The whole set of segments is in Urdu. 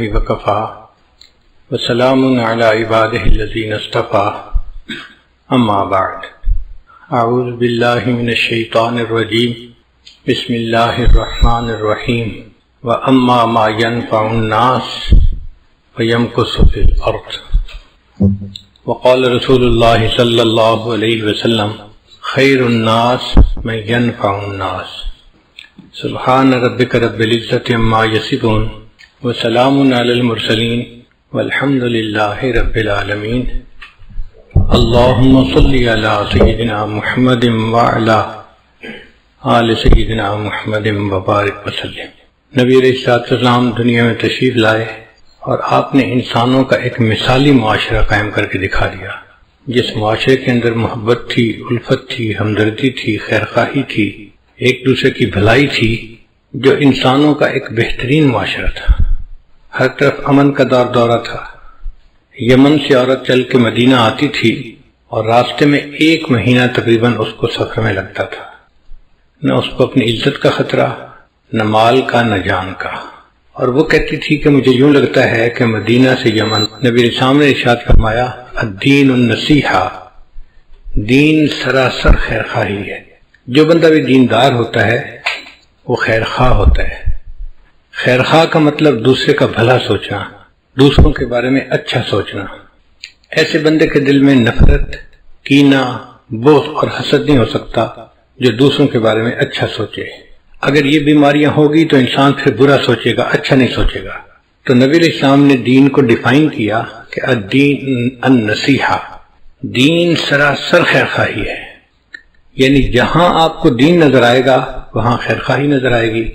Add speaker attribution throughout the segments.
Speaker 1: وكفى وسلام على عباده الذين اصطفى أما بعد أعوذ بالله من الشيطان الرجيم بسم الله الرحمن الرحيم وأما ما ينفع الناس فيمكث في الأرض وقال رسول الله صلى الله عليه وسلم خير الناس من ينفع الناس سبحان ربك رب العزة عما يصفون وسلام على المرسلين والحمد لله رب العالمين اللهم صل على سيدنا محمد وعلى آل سیدنا محمد وبارک وسلم۔ نبی علیہ الصلوۃ والسلام دنیا میں تشریف لائے اور آپ نے انسانوں کا ایک مثالی معاشرہ قائم کر کے دکھا دیا، جس معاشرے کے اندر محبت تھی، الفت تھی، ہمدردی تھی، خیرخواہی تھی، ایک دوسرے کی بھلائی تھی، جو انسانوں کا ایک بہترین معاشرہ تھا۔ ہر طرف امن کا دورہ تھا۔ یمن سے عورت چل کے مدینہ آتی تھی اور راستے میں 1 مہینہ تقریباً اس کو سفر میں لگتا تھا، نہ اس کو اپنی عزت کا خطرہ، نہ مال کا، نہ جان کا۔ اور وہ کہتی تھی کہ مجھے یوں لگتا ہے کہ مدینہ سے یمن، نبی اسلام نے ارشاد فرمایا الدین النصیحہ، دین سراسر خیرخواہی ہے۔ جو بندہ بھی دیندار ہوتا ہے وہ خیرخواہ ہوتا ہے۔ خیرخواہ کا مطلب دوسرے کا بھلا سوچنا، دوسروں کے بارے میں اچھا سوچنا۔ ایسے بندے کے دل میں نفرت، کینہ، بغض اور حسد نہیں ہو سکتا جو دوسروں کے بارے میں اچھا سوچے۔ اگر یہ بیماریاں ہوگی تو انسان پھر برا سوچے گا، اچھا نہیں سوچے گا۔ تو نبی علیہ السلام نے دین کو ڈیفائن کیا کہ الدین النصیحہ، دین سراسر خیرخواہی ہے۔ یعنی جہاں آپ کو دین نظر آئے گا وہاں خیرخواہی نظر آئے گی،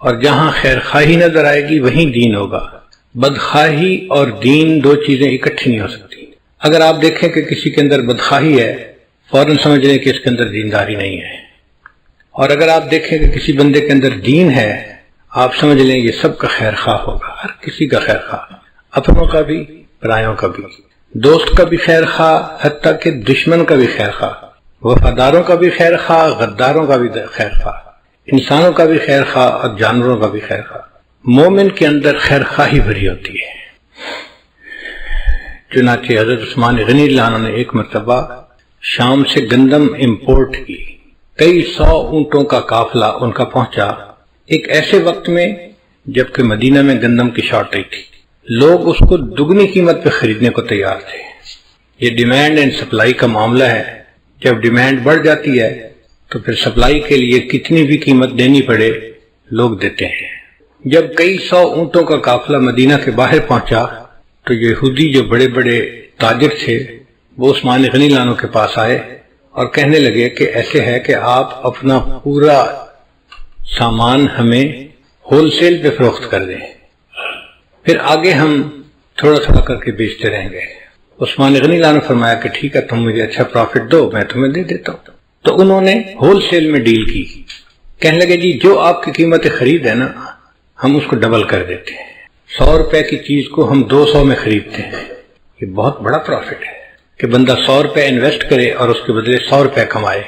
Speaker 1: اور جہاں خیرخواہی نظر آئے گی وہیں دین ہوگا۔ بدخواہی اور دین 2 چیزیں اکٹھی نہیں ہو سکتی۔ اگر آپ دیکھیں کہ کسی کے اندر بدخواہی ہے، فوراً سمجھ لیں کہ اس کے اندر دینداری نہیں ہے، اور اگر آپ دیکھیں کہ کسی بندے کے اندر دین ہے، آپ سمجھ لیں یہ سب کا خیر خواہ ہوگا، ہر کسی کا خیر خواہ، اپنوں کا بھی، پرایوں کا بھی، دوست کا بھی خیر خواہ، حتیٰ کہ دشمن کا بھی خیر خواہ، وفاداروں کا بھی خیر خواہ، غداروں کا بھی خیر خواہ، انسانوں کا بھی خیر خواہ اور جانوروں کا بھی خیر خواہ۔ مومن کے اندر خیر خواہی بھری ہوتی ہے۔ چنانچہ حضرت عثمان غنی اللہ عنہ نے ایک مرتبہ شام سے گندم امپورٹ کی، کئی 100 اونٹوں کا قافلہ ان کا پہنچا، ایک ایسے وقت میں جبکہ مدینہ میں گندم کی شارٹیج تھی۔ لوگ اس کو دگنی قیمت پہ خریدنے کو تیار تھے۔ یہ ڈیمانڈ اینڈ سپلائی کا معاملہ ہے۔ جب ڈیمانڈ بڑھ جاتی ہے تو پھر سپلائی کے لیے کتنی بھی قیمت دینی پڑے لوگ دیتے ہیں۔ جب کئی 100 اونٹوں کا قافلہ مدینہ کے باہر پہنچا تو یہودی جو بڑے بڑے تاجر تھے وہ عثمان غنی اللہ عنہ کے پاس آئے اور کہنے لگے کہ ایسے ہے کہ آپ اپنا پورا سامان ہمیں ہول سیل پہ فروخت کر دیں، پھر آگے ہم تھوڑا تھوڑا کر کے بیچتے رہیں گے۔ عثمان غنی اللہ عنہ نے فرمایا کہ ٹھیک ہے، تم مجھے اچھا پروفٹ دو، میں تمہیں دے دیتا ہوں۔ تو انہوں نے ہول سیل میں ڈیل کی، کہنے لگے جی جو آپ کی قیمت خرید ہے نا ہم اس کو ڈبل کر دیتے ہیں، 100 روپے کی چیز کو ہم 200 میں خریدتے ہیں۔ یہ بہت بڑا پروفٹ ہے کہ بندہ 100 روپے انویسٹ کرے اور اس کے بدلے 100 روپے کمائے۔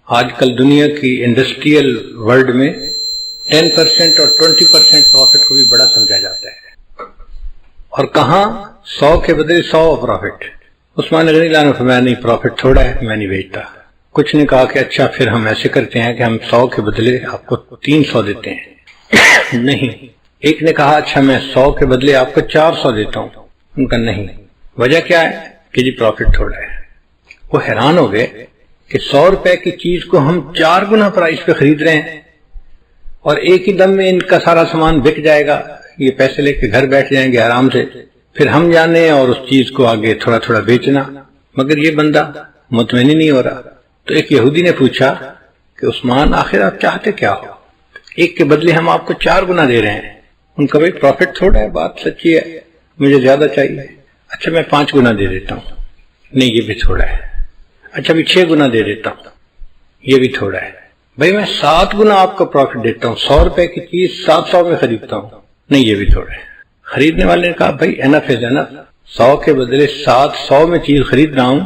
Speaker 1: آج کل دنیا کی انڈسٹریل ورلڈ میں 10% اور 20% پروفٹ کو بھی بڑا سمجھا جاتا ہے، اور کہاں 100 کے بدلے 100 پروفٹ۔ عثمان غنی اللہ عنہ نے فرمایا نہیں، پروفٹ تھوڑا ہے، میں نہیں بیچتا۔ کچھ نے کہا کہ اچھا پھر ہم ایسے کرتے ہیں کہ ہم 100 کے بدلے آپ کو 300 دیتے ہیں۔ نہیں، ایک نے کہا اچھا میں 100 کے بدلے آپ کو 400 دیتا ہوں۔ ان کا نہیں، وجہ کیا ہے کہ جی پروفٹ تھوڑا ہے۔ وہ حیران ہو گئے کہ 100 روپے کی چیز کو ہم 4 گنا پرائس پہ خرید رہے ہیں، اور ایک ہی دم میں ان کا سارا سامان بک جائے گا، یہ پیسے لے کے گھر بیٹھ جائیں گے آرام سے، پھر ہم جانے اور اس چیز کو آگے تھوڑا تھوڑا بیچنا۔ مگر یہ بندہ مطمئن ہی نہیں ہو رہا۔ تو ایک یہودی نے پوچھا کہ عثمان آخر آپ چاہتے کیا ہو؟ ایک کے بدلے ہم آپ کو 4 گنا دے رہے ہیں۔ ان کا بھائی پروفٹ تھوڑا ہے، بات سچی ہے، مجھے زیادہ چاہیے۔ اچھا میں 5 گنا دے دیتا ہوں۔ نہیں یہ بھی تھوڑا ہے۔ اچھا بھی 6 گنا دے دیتا ہوں۔ یہ بھی تھوڑا ہے۔ بھائی میں 7 گنا آپ کو پروفٹ دیتا ہوں، 100 روپے کی چیز 700 میں خریدتا ہوں۔ نہیں یہ بھی تھوڑا ہے۔ خریدنے والے نے کہا بھائی انف از انف، 100 کے بدلے 700 میں چیز خرید رہا ہوں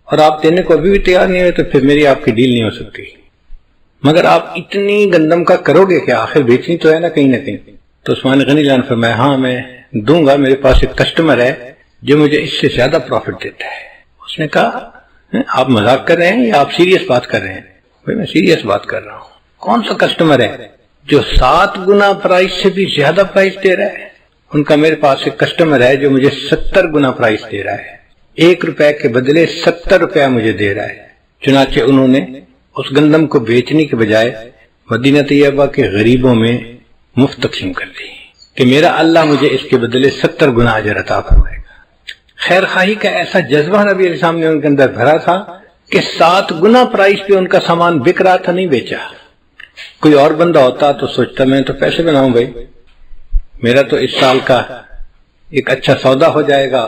Speaker 1: اور آپ دینے کو ابھی بھی تیار نہیں ہوئے، تو پھر میری آپ کی ڈیل نہیں ہو سکتی۔ مگر آپ اتنی گندم کا کرو گے کہ آخر بیچنی تو ہے نا کہیں نہ کہیں۔ تو عثمان غنی اللہ نے فرمایا ہاں میں دوں گا، میرے پاس ایک کسٹمر ہے جو مجھے اس سے زیادہ پروفٹ دیتا ہے۔ اس نے کہا آپ مذاق کر رہے ہیں یا آپ سیریس بات کر رہے ہیں؟ بھائی میں سیریس بات کر رہا ہوں۔ کون سا کسٹمر ہے جو 7 گنا پرائس سے بھی زیادہ پرائس دے رہا ہے؟ ان کا میرے پاس ایک کسٹمر ہے جو مجھے 70 گنا پرائس دے رہا ہے، 1 روپے کے بدلے 70 روپے مجھے دے رہا ہے۔ چنانچہ انہوں نے اس گندم کو بیچنے کے بجائے مدینہ طیبہ کے غریبوں میں مفت تقسیم کر دی کہ میرا اللہ مجھے اس کے بدلے 70 گنا اجر عطا فرمائے گا۔ خیر خواہی کا ایسا جذبہ نبی علیہ السلام نے ان کے اندر بھرا تھا کہ 7 گنا پرائس پہ ان کا سامان بک رہا تھا، نہیں بیچا۔ کوئی اور بندہ ہوتا تو سوچتا میں تو پیسے بناؤں بھائی، میرا تو اس سال کا ایک اچھا سودا ہو جائے گا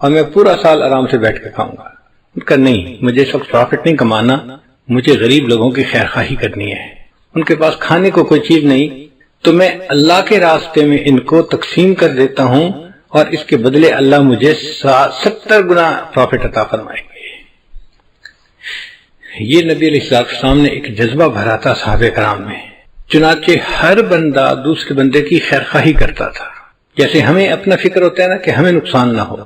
Speaker 1: اور میں پورا سال آرام سے بیٹھ کے کھاؤں گا۔ ان کا نہیں، مجھے سب پروفٹ نہیں کمانا، مجھے غریب لوگوں کی خیر خواہی کرنی ہے۔ ان کے پاس کھانے کو کوئی چیز نہیں تو میں اللہ کے راستے میں ان کو تقسیم کر دیتا ہوں اور اس کے بدلے اللہ مجھے 70 گنا پروفٹ عطا فرمائیں گے۔ یہ نبی علیہ السلام نے ایک جذبہ بھرا تھا صحابہ کرام میں، چنانچہ ہر بندہ دوسرے بندے کی خیر خواہی کرتا تھا۔ جیسے ہمیں اپنا فکر ہوتا ہے نا کہ ہمیں نقصان نہ ہو،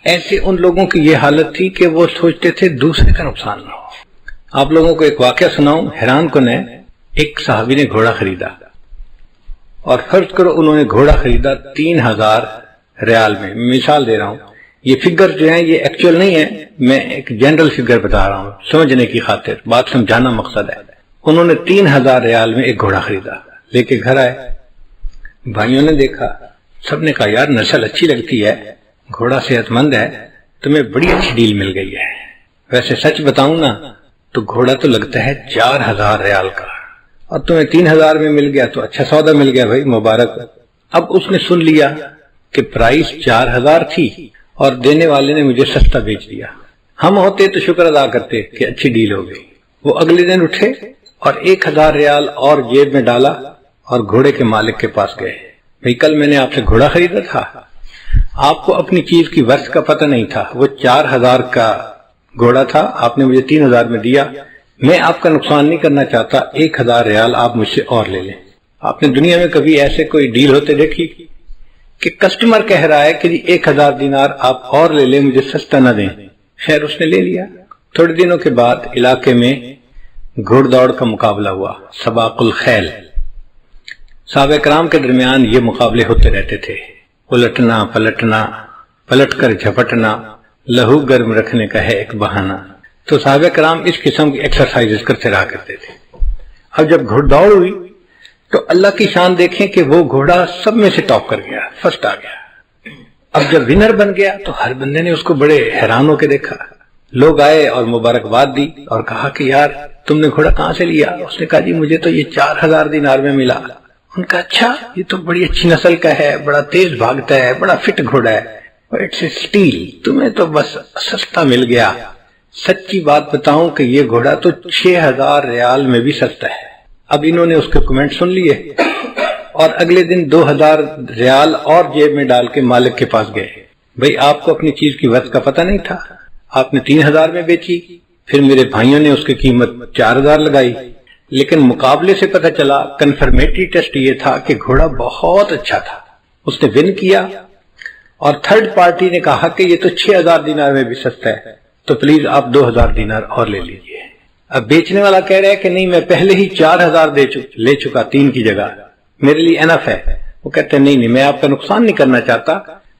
Speaker 1: ایسے ان لوگوں کی یہ حالت تھی کہ وہ سوچتے تھے دوسرے کا نقصان نہ ہو۔ آپ لوگوں کو ایک واقعہ سناؤں، حیران کن ہے۔ ایک صحابی نے گھوڑا خریدا اور فرض کرو انہوں نے گھوڑا خریدا 3000 ریال میں، مثال دے رہا ہوں، یہ فگر جو ہیں یہ ایکچوئل نہیں ہے، میں ایک جنرل فگر بتا رہا ہوں سمجھنے کی خاطر، بات سمجھانا مقصد ہے۔ انہوں نے 3000 ریال میں ایک گھوڑا خریدا، لے کے گھر آئے، بھائیوں نے دیکھا، سب نے کہا یار نسل اچھی لگتی ہے، گھوڑا صحت مند ہے، تمہیں بڑی اچھی ڈیل مل گئی ہے۔ ویسے سچ بتاؤں نا تو گھوڑا تو لگتا ہے 4000 ریال کا، اور تمہیں 3000 میں مل گیا تو اچھا سودا مل گیا بھائی، مبارک۔ اب اس نے سن لیا کہ پرائس 4000 تھی اور دینے والے نے مجھے سستا بیچ دیا، ہم ہوتے تو شکر ادا کرتے کہ اچھی ڈیل ہو گئی۔ وہ اگلے دن اٹھے اور 1000 ریال اور جیب میں ڈالا اور گھوڑے کے مالک کے پاس گئے، بھائی کل میں نے آپ سے گھوڑا خریدا تھا، آپ کو اپنی چیز کی ورث کا پتہ نہیں تھا، وہ 4000 کا گھوڑا تھا، آپ نے مجھے 3000 میں دیا، میں آپ کا نقصان نہیں کرنا چاہتا، 1000 ریال آپ مجھ سے اور لے لیں۔ آپ نے دنیا میں کبھی ایسے کوئی ڈیل ہوتے دیکھی کہ کسٹمر کہہ رہا ہے کہ 1000 دینار آپ اور لے لیں، مجھے سستا نہ دیں؟ خیر اس نے لے لیا۔ تھوڑے دنوں کے بعد علاقے میں گھوڑ دوڑ کا مقابلہ ہوا، سباق الخیل۔ صحابہ کرام کے درمیان یہ مقابلے ہوتے رہتے تھے، الٹنا پلٹنا، پلٹ کر جھپٹنا، لہو گرم رکھنے کا ہے ایک بہانہ۔ تو صحابہ کرام اس قسم کی ایکسرسائزز کرتے رہا کرتے تھے۔ اب جب گھوڑ دوڑ ہوئی تو اللہ کی شان دیکھیں کہ وہ گھوڑا سب میں سے ٹاپ کر گیا، فرسٹ آ گیا۔ اب جب ونر بن گیا تو ہر بندے نے اس کو بڑے حیران ہو کے دیکھا، لوگ آئے اور مبارکباد دی اور کہا کہ یار تم نے گھوڑا کہاں سے لیا؟ اس نے کہا جی مجھے تو یہ 4000 دینار میں ملا۔ ان کا اچھا، یہ تو بڑی اچھی نسل کا ہے، بڑا تیز بھاگتا ہے، بڑا فٹ گھوڑا ہے، اٹس اے اسٹیل، تمہیں تو بس سستا مل گیا۔ سچی بات بتاؤں کہ یہ گھوڑا تو 6000 ریال میں بھی سستا ہے۔ اب انہوں نے اس کے کمنٹ سن لیے اور اگلے دن 2000 ریال اور جیب میں ڈال کے مالک کے پاس گئے، بھئی آپ کو اپنی چیز کی ورث کا پتہ نہیں تھا، آپ نے 3000 میں بیچی، پھر میرے بھائیوں نے اس کی قیمت 4000 لگائی، لیکن مقابلے سے پتہ چلا، کنفرمیٹری ٹیسٹ یہ تھا کہ گھوڑا بہت اچھا تھا، اس نے ون کیا، اور تھرڈ پارٹی نے کہا کہ یہ تو 6000 دینار میں بھی سستا ہے، تو پلیز آپ 2000 دینار اور لے لیجئے۔ اب بیچنے والا کہہ رہا ہے کہ نہیں میں پہلے ہی 4000 لے چکا 3 کی جگہ، میرے لیے انف ہے۔ وہ کہتے ہیں نہیں میں آپ کا نقصان نہیں کرنا چاہتا،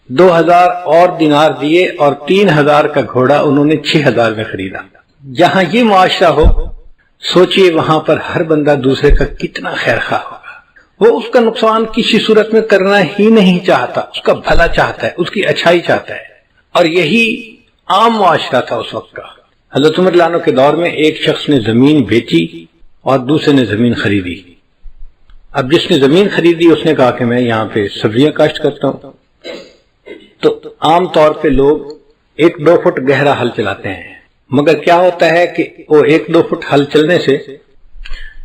Speaker 1: 2000 اور دینار دیے اور 3000 کا گھوڑا انہوں نے 6000 میں خریدا۔ جہاں یہ معاشرہ ہو سوچئے وہاں پر ہر بندہ دوسرے کا کتنا خیر خواہ ہوگا، وہ اس کا نقصان کسی صورت میں کرنا ہی نہیں چاہتا، اس کا بھلا چاہتا ہے، اس کی اچھائی چاہتا ہے، اور یہی عام معاشرہ تھا اس وقت کا۔ حضرت عمر رضی اللہ عنہ کے دور میں ایک شخص نے زمین بیچی اور دوسرے نے زمین خریدی۔ اب جس نے زمین خریدی اس نے کہا کہ میں یہاں پہ سبزیاں کاشت کرتا ہوں، تو عام طور پہ لوگ 1-2 فٹ گہرا ہل چلاتے ہیں، مگر کیا ہوتا ہے کہ وہ 1-2 فٹ ہل چلنے سے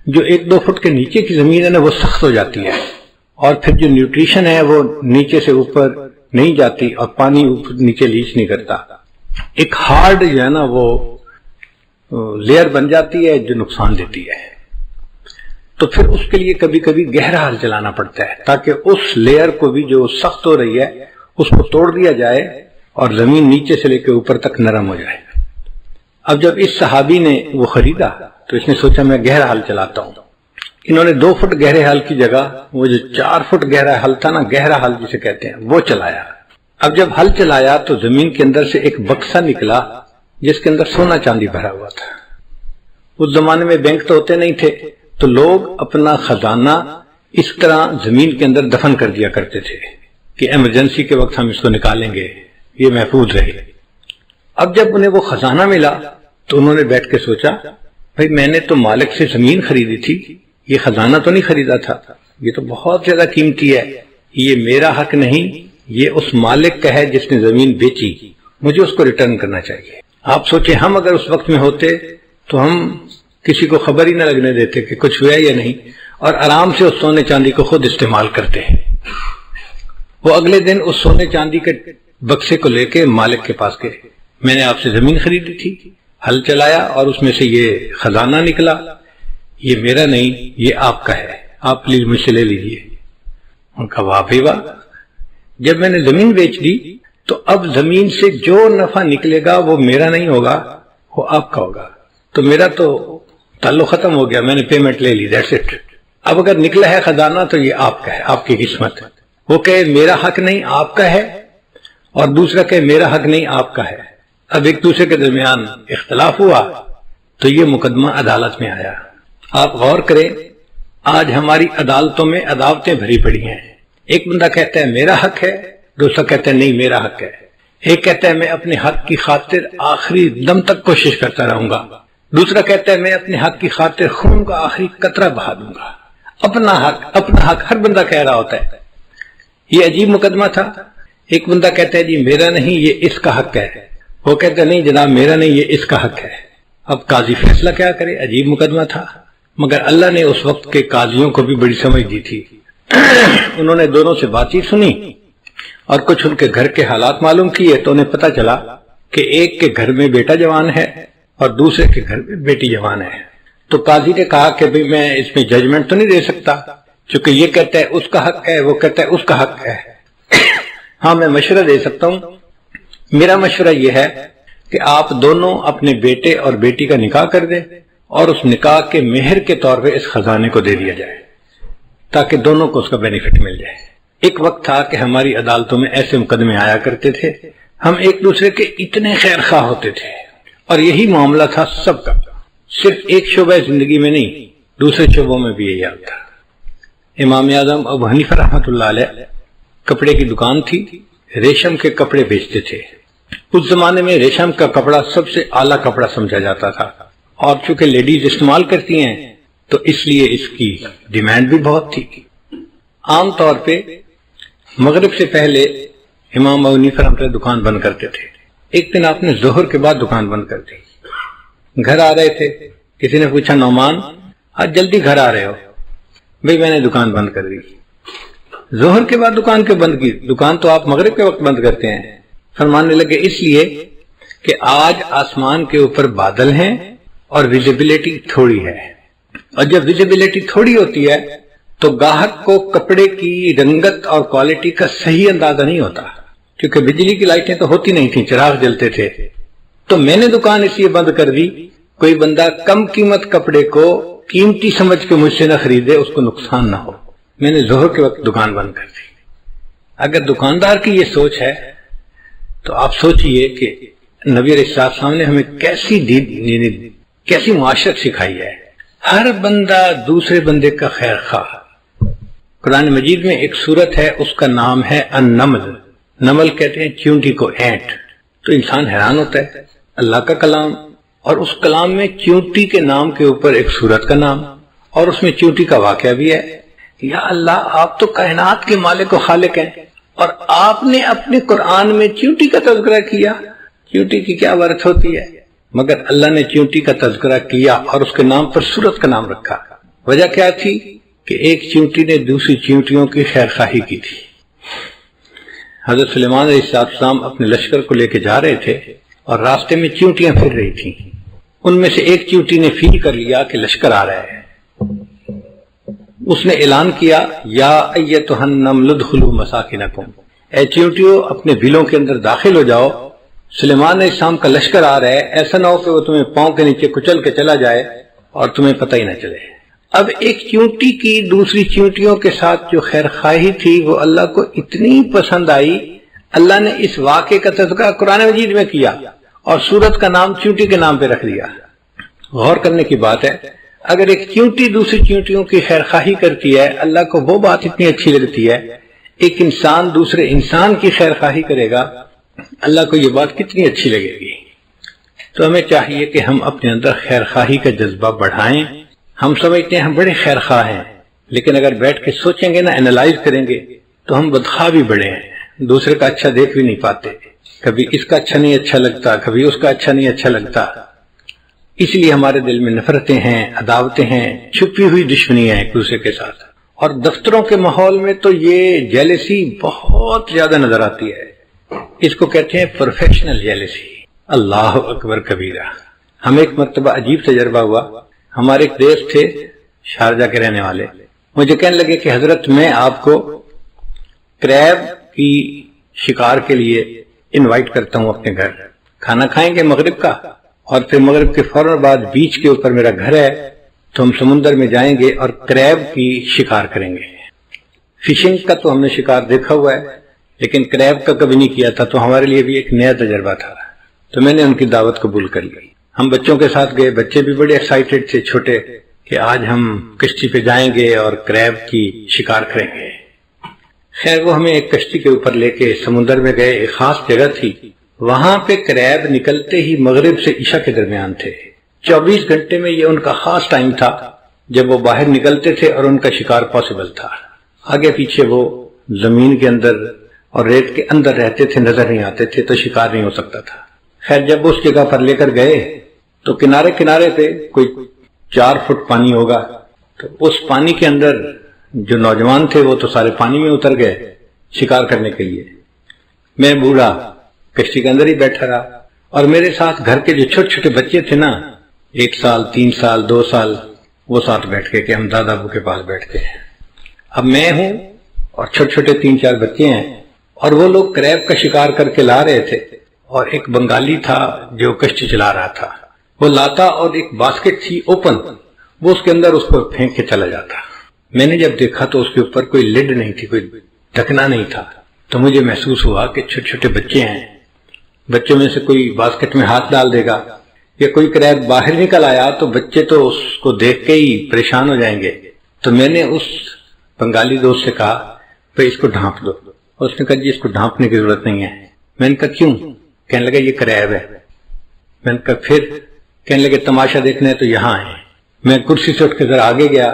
Speaker 1: جو 1-2 فٹ کے نیچے کی زمین ہے نا وہ سخت ہو جاتی ہے، اور پھر جو نیوٹریشن ہے وہ نیچے سے اوپر نہیں جاتی اور پانی اوپر نیچے لیچ نہیں کرتا، ایک ہارڈ جو ہے نا وہ لیئر بن جاتی ہے جو نقصان دیتی ہے۔ تو پھر اس کے لیے کبھی کبھی گہرا حل چلانا پڑتا ہے تاکہ اس لیئر کو بھی جو سخت ہو رہی ہے اس کو توڑ دیا جائے اور زمین نیچے سے لے کے اوپر تک نرم ہو جائے۔ اب جب اس صحابی نے وہ خریدا تو اس نے سوچا میں گہرا حل چلاتا ہوں۔ انہوں نے 2 فٹ گہرے حل کی جگہ وہ جو 4 فٹ گہرا حل تھا نا، گہرا حل جسے کہتے ہیں، وہ چلایا۔ اب جب حل چلایا تو زمین کے اندر سے ایک بکسہ نکلا جس کے اندر سونا چاندی بھرا ہوا تھا۔ اس زمانے میں بینک تو ہوتے نہیں تھے، تو لوگ اپنا خزانہ اس طرح زمین کے اندر دفن کر دیا کرتے تھے کہ ایمرجنسی کے وقت ہم اس کو نکالیں گے، یہ محفوظ رہے۔ اب جب انہیں وہ خزانہ ملا تو انہوں نے بیٹھ کے سوچا بھائی میں نے تو مالک سے زمین خریدی تھی، یہ خزانہ تو نہیں خریدا تھا، یہ تو بہت زیادہ قیمتی ہے، یہ میرا حق نہیں، یہ اس مالک کا ہے جس نے زمین بیچی، مجھے اس کو ریٹرن کرنا چاہیے۔ آپ سوچیں ہم اگر اس وقت میں ہوتے تو ہم کسی کو خبر ہی نہ لگنے دیتے کہ کچھ ہوا یا نہیں، اور آرام سے اس سونے چاندی کو خود استعمال کرتے ہیں۔ وہ اگلے دن اس سونے چاندی کے بکسے کو لے کے مالک کے پاس گئے، میں نے آپ سے زمین خریدی تھی، ہل چلایا اور اس میں سے یہ خزانہ نکلا، یہ میرا نہیں، یہ آپ کا ہے، آپ پلیز مجھ سے لے لیجیے۔ ان کا واہ بھائی واہ، جب میں نے زمین بیچ دی تو اب زمین سے جو نفع نکلے گا وہ میرا نہیں ہوگا، وہ آپ کا ہوگا، تو میرا تو تعلق ختم ہو گیا، میں نے پیمنٹ لے لی، دیٹس اٹ۔ اب اگر نکلا ہے خزانہ تو یہ آپ کا ہے، آپ کی قسمت ہے۔ وہ کہے میرا حق نہیں آپ کا ہے، اور دوسرا کہے میرا حق نہیں آپ کا ہے، اب ایک دوسرے کے درمیان اختلاف ہوا تو یہ مقدمہ عدالت میں آیا۔ آپ غور کریں، آج ہماری عدالتوں میں عداوتیں بھری پڑی ہیں، ایک بندہ کہتا ہے میرا حق ہے، دوسرا کہتا ہے نہیں میرا حق ہے، ایک کہتا ہے میں اپنے حق کی خاطر آخری دم تک کوشش کرتا رہوں گا، دوسرا کہتا ہے میں اپنے حق کی خاطر خون کا آخری قطرہ بہا دوں گا۔ اپنا حق ہر بندہ کہہ رہا ہوتا ہے۔ یہ عجیب مقدمہ تھا۔ ایک بندہ کہتا ہے جی میرا نہیں، یہ اس کا حق ہے، وہ کہتا ہے نہیں جناب میرا نہیں، یہ اس کا حق ہے۔ اب قاضی فیصلہ کیا کرے؟ عجیب مقدمہ تھا، مگر اللہ نے اس وقت کے قاضیوں کو بھی بڑی سمجھ دی تھی۔ انہوں نے دونوں سے بات چیت سنی اور کچھ ان کے گھر کے حالات معلوم کیے تو انہیں پتہ چلا کہ ایک کے گھر میں بیٹا جوان ہے اور دوسرے کے گھر میں بیٹی جوان ہے۔ تو قاضی نے کہا کہ بھئی میں اس میں ججمنٹ تو نہیں دے سکتا، چونکہ یہ کہتا ہے اس کا حق ہے، وہ کہتا ہے اس کا حق ہے۔ ہاں میں مشورہ دے سکتا ہوں، میرا مشورہ یہ ہے کہ آپ دونوں اپنے بیٹے اور بیٹی کا نکاح کر دیں اور اس نکاح کے مہر کے طور پہ اس خزانے کو دے دیا جائے تاکہ دونوں کو اس کا بینیفٹ مل جائے۔ ایک وقت تھا کہ ہماری عدالتوں میں ایسے مقدمے آیا کرتے تھے، ہم ایک دوسرے کے اتنے خیر خواہ ہوتے تھے، اور یہی معاملہ تھا سب کا، صرف ایک شعبہ زندگی میں نہیں، دوسرے شعبوں میں بھی یہی حال تھا۔ امام اعظم ابو حنیفہ رحمۃ اللہ علیہ کپڑے کی دکان تھی، ریشم کے کپڑے بیچتے تھے۔ اس زمانے میں ریشم کا کپڑا سب سے اعلیٰ کپڑا سمجھا جاتا تھا، اور چونکہ لیڈیز استعمال کرتی ہیں تو اس لیے اس کی ڈیمانڈ بھی بہت تھی۔ عام طور پہ مغرب سے پہلے امام ابو حنیفہ رحمۃ اللہ دکان بند کرتے تھے۔ ایک دن آپ نے ظہر کے بعد دکان بند کر دی، گھر آ رہے تھے، کسی نے پوچھا نعمان آج جلدی گھر آ رہے ہو؟ بھئی میں نے دکان بند کر دی۔ ظہر کے بعد دکان کیوں بند کی؟ دکان تو آپ مغرب کے وقت بند کرتے ہیں۔ فرمانے لگے اس لیے کہ آج آسمان کے اوپر بادل ہیں اور ویزیبلٹی تھوڑی ہے، اور جب ویزیبلٹی تھوڑی ہوتی ہے تو گاہک کو کپڑے کی رنگت اور کوالٹی کا صحیح اندازہ نہیں ہوتا، کیونکہ بجلی کی لائٹیں تو ہوتی نہیں تھیں، چراغ جلتے تھے۔ تو میں نے دکان اس لیے بند کر دی کوئی بندہ کم قیمت کپڑے کو قیمتی سمجھ کے مجھ سے نہ خریدے، اس کو نقصان نہ ہو۔ میں نے ظہر کے وقت دکان بند کر دی۔ اگر دکاندار کی یہ سوچ ہے تو آپ سوچئے کہ نبی علیہ السلام نے ہمیں کیسی معاشرت سکھائی ہے۔ ہر بندہ دوسرے بندے کا خیر خواہ۔ قرآن مجید میں ایک سورت ہے، اس کا نام ہے النمل۔ نمل کہتے ہیں چیونٹی کو، اینٹ۔ تو انسان حیران ہوتا ہے، اللہ کا کلام، اور اس کلام میں چیونٹی کے نام کے اوپر ایک سورت کا نام، اور اس میں چیونٹی کا واقعہ بھی ہے۔ یا اللہ، آپ تو کائنات کے مالک و خالق ہیں، اور آپ نے اپنے قرآن میں چیونٹی کا تذکرہ کیا۔ چیونٹی کی کیا ورت ہوتی ہے؟ مگر اللہ نے چیونٹی کا تذکرہ کیا اور اس کے نام پر سورت کا نام رکھا۔ وجہ کیا تھی؟ کہ ایک چیونٹی نے دوسری چیونٹیوں کی خیر خواہی کی تھی۔ حضرت سلیمان علیہ السلام اپنے لشکر کو لے کے جا رہے تھے اور راستے میں چیونٹیاں پھر رہی تھیں۔ ان میں سے ایک چیونٹی نے فیل کر لیا کہ لشکر آ رہا ہے، اس نے اعلان کیا یا ایتھا النمل ادخلوا مساکنکم، اے چیونٹیوں اپنے بلوں کے اندر داخل ہو جاؤ، سلیمان علیہ السلام کا لشکر آ رہا ہے، ایسا نہ ہو کہ وہ تمہیں پاؤں کے نیچے کچل کے چلا جائے اور تمہیں پتہ ہی نہ چلے۔ اب ایک چیونٹی کی دوسری چیونٹیوں کے ساتھ جو خیر خواہی تھی وہ اللہ کو اتنی پسند آئی، اللہ نے اس واقعے کا تذکرہ قرآن مجید میں کیا اور سورت کا نام چیونٹی کے نام پہ رکھ دیا۔ غور کرنے کی بات ہے، اگر ایک چیونٹی دوسری چیونٹیوں کی خیر خواہی کرتی ہے، اللہ کو وہ بات اتنی اچھی لگتی ہے، ایک انسان دوسرے انسان کی خیر خواہی کرے گا، اللہ کو یہ بات کتنی اچھی لگے گی۔ تو ہمیں چاہیے کہ ہم اپنے اندر خیر خواہی کا جذبہ بڑھائیں۔ ہم سمجھتے ہیں ہم بڑے خیر خواہ ہیں، لیکن اگر بیٹھ کے سوچیں گے نا، اینالائز کریں گے تو ہم بدخواہ بھی بڑے ہیں، دوسرے کا اچھا دیکھ بھی نہیں پاتے، کبھی اس کا اچھا نہیں اچھا لگتا، کبھی اس کا اچھا نہیں اچھا لگتا، اس لیے ہمارے دل میں نفرتیں ہیں، عداوتیں ہیں، چھپی ہوئی دشمنیاں ہیں ایک دوسرے کے ساتھ۔ اور دفتروں کے ماحول میں تو یہ جیلسی بہت زیادہ نظر آتی ہے، اس کو کہتے ہیں پروفیشنل جیلسی۔ اللہ اکبر کبیرہ۔ ہم ایک مرتبہ عجیب تجربہ ہوا، ہمارے ایک دوست تھے شارجہ کے رہنے والے، مجھے کہنے لگے کہ حضرت میں آپ کو کریب کی شکار کے لیے انوائٹ کرتا ہوں اپنے گھر، کھانا کھائیں گے مغرب کا، اور پھر مغرب کے فوراً بعد بیچ کے اوپر میرا گھر ہے، تو ہم سمندر میں جائیں گے اور کریب کی شکار کریں گے۔ فشنگ کا تو ہم نے شکار دیکھا ہوا ہے، لیکن کریب کا کبھی نہیں کیا تھا، تو ہمارے لیے بھی ایک نیا تجربہ تھا، تو میں نے ان کی دعوت قبول کر لی۔ ہم بچوں کے ساتھ گئے، بچے بھی بڑے ایکسائٹڈ تھے چھوٹے، کہ آج ہم کشتی پہ جائیں گے اور کریب کی شکار کریں گے۔ خیر وہ ہمیں ایک کشتی کے اوپر لے کے سمندر میں گئے، ایک خاص جگہ تھی، وہاں پہ کریب نکلتے ہی مغرب سے عشاء کے درمیان تھے۔ 24 گھنٹے میں یہ ان کا خاص ٹائم تھا جب وہ باہر نکلتے تھے اور ان کا شکار پاسبل تھا۔ آگے پیچھے وہ زمین کے اندر اور ریت کے اندر رہتے تھے، نظر نہیں آتے تھے، تو شکار نہیں ہو سکتا تھا۔ خیر جب اس جگہ پر لے کر گئے تو کنارے کنارے پہ کوئی 4 فٹ پانی ہوگا، تو اس پانی کے اندر جو نوجوان تھے وہ تو سارے پانی میں اتر گئے شکار کرنے کے لیے۔ میں بوڑھا کشتی کے اندر ہی بیٹھا رہا، اور میرے ساتھ گھر کے جو چھوٹے چھوٹے بچے تھے نا، 1 سال 3 سال 2 سال، وہ ساتھ بیٹھ کے کہ ہم دادا ابو کے پاس بیٹھ کے، اب میں ہوں اور چھوٹے چھوٹے 3-4 بچے ہیں، اور وہ لوگ کریب کا شکار کر کے لا رہے تھے، اور ایک بنگالی تھا جو کشتی چلا رہا تھا، وہ لاتا اور ایک باسکٹ تھی اوپن، وہ اس کے اندر اس کو پھینک کے چلا جاتا۔ میں نے جب دیکھا تو اس کے اوپر کوئی لڈ نہیں تھی، کوئی ڈھکنا نہیں تھا، تو مجھے محسوس ہوا کہ چھوٹے چھوٹے بچے ہیں، بچوں میں سے کوئی باسکٹ میں ہاتھ ڈال دے گا، یا کوئی کریب باہر نکل آیا تو بچے تو اس کو دیکھ کے ہی پریشان ہو جائیں گے۔ تو میں نے اس بنگالی دوست سے کہا بھائی اس کو ڈھانپ دو، اس نے کہا جی اس کو ڈھانپنے کی ضرورت نہیں ہے۔ میں نے کہا کیوں؟ کہنے لگا یہ کریب ہے۔ میں نے کہا پھر؟ کہنے لگے تماشا دیکھنا ہے تو یہاں آئے۔ میں کرسی سے اٹھ کے ذرا آگے گیا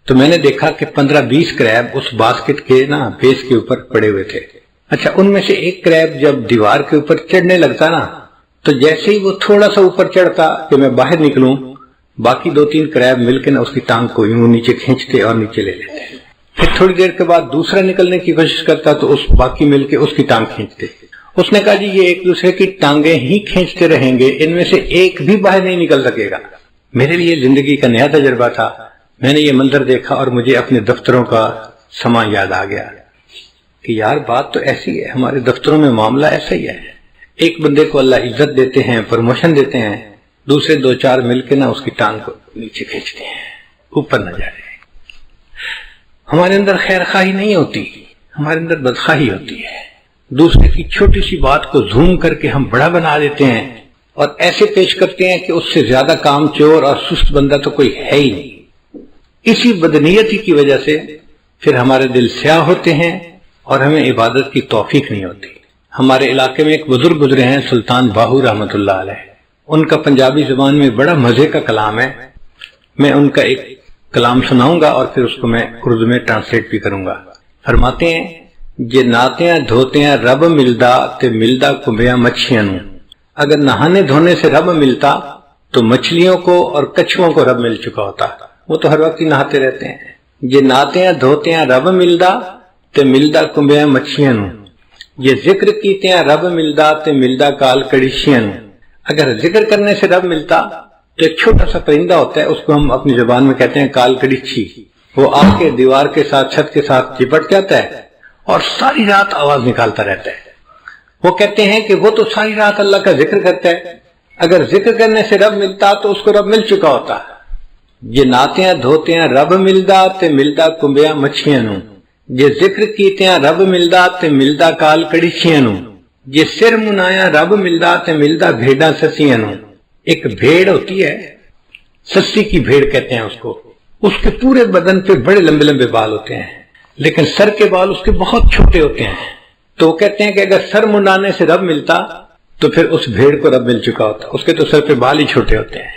Speaker 1: تو میں نے دیکھا کہ 15-20 کریب اس باسکٹ کے نا بیس کے اوپر پڑے ہوئے تھے۔ اچھا ان میں سے ایک کریب جب دیوار کے اوپر چڑھنے لگتا نا، تو جیسے ہی وہ تھوڑا سا اوپر چڑھتا کہ میں باہر نکلوں، باقی 2-3 کریب مل کے نا اس کی ٹانگ کو یوں نیچے کھینچتے اور نیچے لے لیتے۔ پھر تھوڑی دیر کے بعد دوسرا نکلنے کی کوشش کرتا تو اس باقی مل کے اس کی ٹانگ کھینچتے۔ اس نے کہا جی یہ ایک دوسرے کی ٹانگیں ہی کھینچتے رہیں گے، ان میں سے ایک بھی باہر نہیں نکل سکے گا۔ میرے لیے زندگی کا نیا تجربہ تھا، میں نے یہ منظر دیکھا اور مجھے اپنے دفتروں کا سما یاد آ گیا کہ یار بات تو ایسی ہے، ہمارے دفتروں میں معاملہ ایسا ہی ہے، ایک بندے کو اللہ عزت دیتے ہیں، پروموشن دیتے ہیں، دوسرے 2-4 مل کے نا اس کی ٹانگ کو نیچے کھینچتے ہیں، اوپر نہ جا رہے۔ ہمارے اندر خیر خواہی نہیں ہوتی، ہمارے اندر بدخواہی ہوتی ہے، دوسرے کی چھوٹی سی بات کو زوم کر کے ہم بڑا بنا دیتے ہیں اور ایسے پیش کرتے ہیں کہ اس سے زیادہ کام چور اور سست بندہ تو کوئی ہے ہی نہیں۔ اسی بدنیتی کی وجہ سے پھر ہمارے دل سیاہ ہوتے ہیں اور ہمیں عبادت کی توفیق نہیں ہوتی۔ ہمارے علاقے میں ایک بزرگ گزرے ہیں سلطان باہو رحمۃ اللہ علیہ، ان کا پنجابی زبان میں بڑا مزے کا کلام ہے، میں ان کا ایک کلام سناؤں گا اور پھر اس کو میں اردو میں ٹرانسلیٹ بھی کروں گا۔ فرماتے ہیں جے ناتیاں دھوتیاں رب ملدا تے ملدا کمبیاں مچھیاں نوں، اگر نہانے دھونے سے رب ملتا تو مچھلیوں کو اور کچھووں کو رب مل چکا ہوتا، وہ تو ہر وقت ہی نہاتے رہتے ہیں۔ جے ناتیاں دھوتیاں رب ملدا تے ملدا کمبیاں مچھیاں نوں، یہ ذکر کیتیاں رب ملدا تے ملدا کال کڑیشیاں نوں، اگر ذکر کرنے سے رب ملتا تو ایک چھوٹا سا پرندہ ہوتا ہے، اس کو ہم اپنی زبان میں کہتے ہیں کال کڑیچھی، وہ آ کے دیوار کے ساتھ چھت کے ساتھ چپٹ جاتا ہے اور ساری رات آواز نکالتا رہتا ہے۔ وہ کہتے ہیں کہ وہ تو ساری رات اللہ کا ذکر کرتا ہے، اگر ذکر کرنے سے رب ملتا تو اس کو رب مل چکا ہوتا۔ یہ ناتیاں دھوتیاں رب ملدا تے ملدا کنبیاں مچھیاں نو، یہ ذکر کیتیاں رب ملدا تے ملدا کال کڑیچیاں نو، یہ سر منایا رب ملدا تے ملدا بھیڑاں سسیاں نو۔ ایک بھیڑ ہوتی ہے، سسی کی بھیڑ کہتے ہیں اس کو، اس کے پورے بدن پہ بڑے لمبے لمبے بال ہوتے ہیں لیکن سر کے بال اس کے بہت چھوٹے ہوتے ہیں، تو وہ کہتے ہیں کہ اگر سر منانے سے رب ملتا تو پھر اس بھیڑ کو رب مل چکا ہوتا، اس کے تو سر پہ بال ہی چھوٹے ہوتے ہیں۔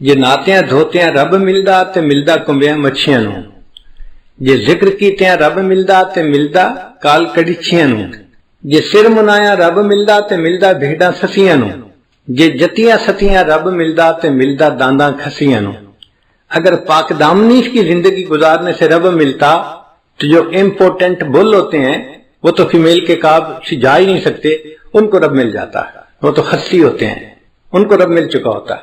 Speaker 1: یہ ناتیاں دھوتیاں رب ملدا تے ملدا کنبیاں مچھیاں نو، یہ ذکر کیتیاں رب ملدا تے ملدا کال کڑیچیاں نو، یہ سر منایا رب ملدا تے ملدا بھیڑاں سسیاں نو، یہ جتیاں ستیاں رب ملدا تے ملدا دانداں کھسیاں نو۔ اگر پاک دامنی کی زندگی گزارنے سے رب ملتا تو جو امپورٹنٹ بل ہوتے ہیں وہ تو فیمیل کے کعب سے جا ہی نہیں سکتے، ان کو رب مل جاتا، وہ تو خصی ہوتے ہیں، ان کو رب مل چکا ہوتا۔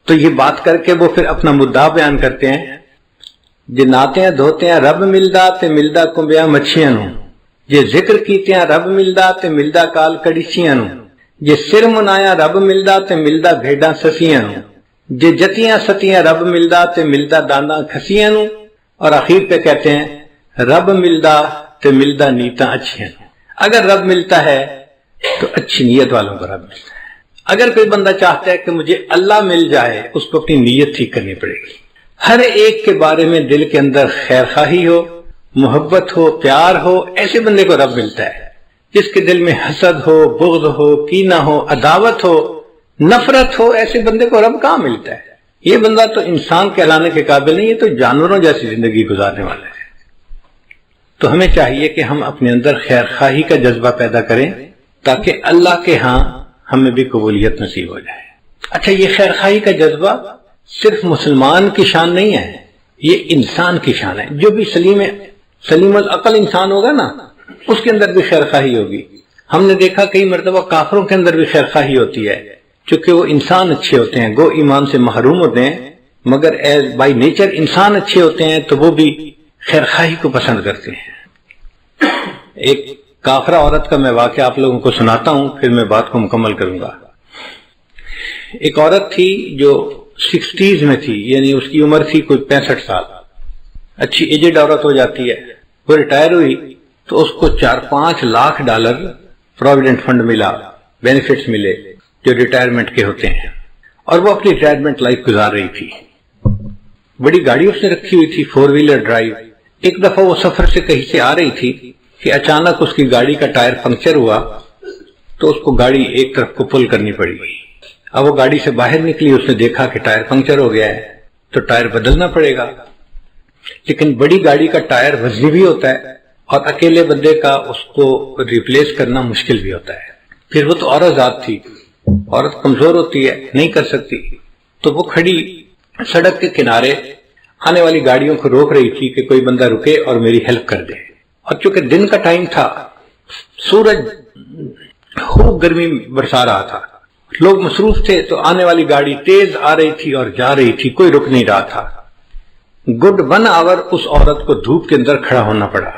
Speaker 1: تو یہ بات کر کے وہ پھر اپنا مدعا بیان کرتے ہیں، یہ ناتیاں دھوتیاں رب ملدا تے ملدا کنبیاں مچھیاں نو، یہ ذکر کیتیاں رب ملدا تے ملدا کال کڑیچیاں نو، یہ سر منایا رب ملدا تے ملدا بھیڑاں سسیاں نو، یہ جتیاں ستیاں رب ملدا تے ملدا دانداں کھسیاں نو، اور آخر پہ کہتے ہیں رب ملدا تے ملدا نیتاں اچھیاں نو۔ اگر رب ملتا ہے تو اچھی نیت والوں کو رب ملتا ہے۔ اگر کوئی بندہ چاہتا ہے کہ مجھے اللہ مل جائے، اس کو اپنی نیت ٹھیک کرنی پڑے گی، ہر ایک کے بارے میں دل کے اندر خیر خواہی ہو، محبت ہو، پیار ہو، ایسے بندے کو رب ملتا ہے۔ جس کے دل میں حسد ہو، بغض ہو، کینہ ہو، عداوت ہو، نفرت ہو، ایسے بندے کو رب کہاں ملتا ہے؟ یہ بندہ تو انسان کہلانے کے قابل نہیں، یہ تو جانوروں جیسی زندگی گزارنے والا ہے۔ تو ہمیں چاہیے کہ ہم اپنے اندر خیر خواہی کا جذبہ پیدا کریں تاکہ اللہ کے ہاں ہمیں بھی قبولیت نصیب ہو جائے۔ اچھا، یہ خیر خواہی کا جذبہ صرف مسلمان کی شان نہیں ہے، یہ انسان کی شان ہے۔ جو بھی سلیم العقل انسان ہوگا نا، اس کے اندر بھی خیر خواہی ہوگی۔ ہم نے دیکھا کئی مرتبہ کافروں کے اندر بھی خیر خواہی ہوتی ہے، چونکہ وہ انسان اچھے ہوتے ہیں، گو ایمان سے محروم ہوتے ہیں، مگر ایز بائی نیچر انسان اچھے ہوتے ہیں تو وہ بھی خیر خواہی کو پسند کرتے ہیں۔ ایک کافرہ عورت کا میں واقعہ آپ لوگوں کو سناتا ہوں، پھر میں بات کو مکمل کروں گا۔ ایک عورت تھی جو 60s میں تھی، یعنی اس کی عمر تھی کوئی 65 سال، اچھی ایجڈ عورت ہو جاتی ہے۔ وہ ریٹائر ہوئی تو اس کو 4-5 لاکھ ڈالر پروویڈنٹ فنڈ ملا، بینیفٹس ملے جو ریٹائرمنٹ کے ہوتے ہیں، اور وہ اپنی ریٹائرمنٹ لائف گزار رہی تھی۔ بڑی گاڑی اس نے رکھی ہوئی تھی، 4 ویلر ڈرائیو۔ ایک دفعہ وہ سفر سے کہیں سے آ رہی تھی کہ اچانک اس کی گاڑی کا ٹائر پنکچر ہوا تو اس کو گاڑی ایک طرف کو پل کرنی پڑی۔ اب وہ گاڑی سے باہر نکلی، اس نے دیکھا کہ ٹائر پنکچر ہو گیا ہے تو ٹائر بدلنا پڑے گا، لیکن بڑی گاڑی کا ٹائر وزنی بھی ہوتا ہے اور اکیلے بندے کا اس کو ریپلیس کرنا مشکل بھی ہوتا ہے۔ پھر وہ تو عورت ذات تھی، عورت کمزور ہوتی ہے، نہیں کر سکتی، تو وہ کھڑی سڑک کے کنارے آنے والی گاڑیوں کو روک رہی تھی کہ کوئی بندہ رکے اور میری ہیلپ کر دے۔ اور چونکہ دن کا ٹائم تھا، سورج خوب گرمی برسا رہا تھا، لوگ مصروف تھے، تو آنے والی گاڑی تیز آ رہی تھی اور جا رہی تھی، کوئی رک نہیں رہا تھا۔ گڈ 1 آور اس عورت کو دھوپ کے اندر کھڑا ہونا پڑا۔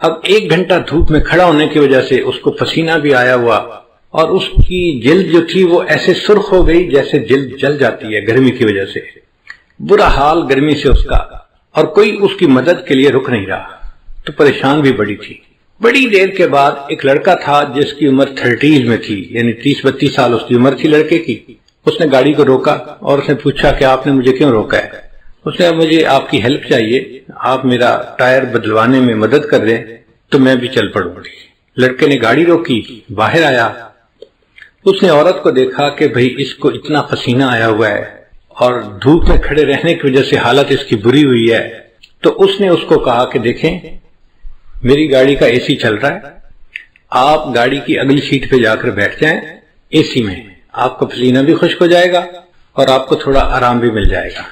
Speaker 1: اب 1 گھنٹہ دھوپ میں کھڑا ہونے کی وجہ سے اس کو پسینہ بھی آیا ہوا، اور اس کی جلد جو تھی وہ ایسے سرخ ہو گئی جیسے جلد جل جاتی ہے گرمی کی وجہ سے۔ برا حال گرمی سے اس کا، اور کوئی اس کی مدد کے لیے رک نہیں رہا، تو پریشان بھی بڑی تھی۔ بڑی دیر کے بعد ایک لڑکا تھا جس کی عمر 30s میں تھی، یعنی 30-32 سال اس کی عمر تھی لڑکے کی۔ اس نے گاڑی کو روکا اور اس نے پوچھا کہ آپ نے مجھے کیوں روکا ہے؟ اس نے مجھے آپ کی ہیلپ چاہیے، آپ میرا ٹائر بدلوانے میں مدد کر دیں تو میں بھی چل پڑوں گی۔ لڑکے نے گاڑی روکی، باہر آیا، اس نے عورت کو دیکھا کہ بھئی اس کو اتنا پسینہ آیا ہوا ہے اور دھوپ میں کھڑے رہنے کی وجہ سے حالت اس کی بری ہوئی ہے، تو اس نے اس کو کہا کہ دیکھیں میری گاڑی کا اے سی چل رہا ہے، آپ گاڑی کی اگلی سیٹ پہ جا کر بیٹھ جائیں اے سی میں، آپ کا پسینہ بھی خشک ہو جائے گا اور آپ کو تھوڑا آرام بھی مل جائے گا،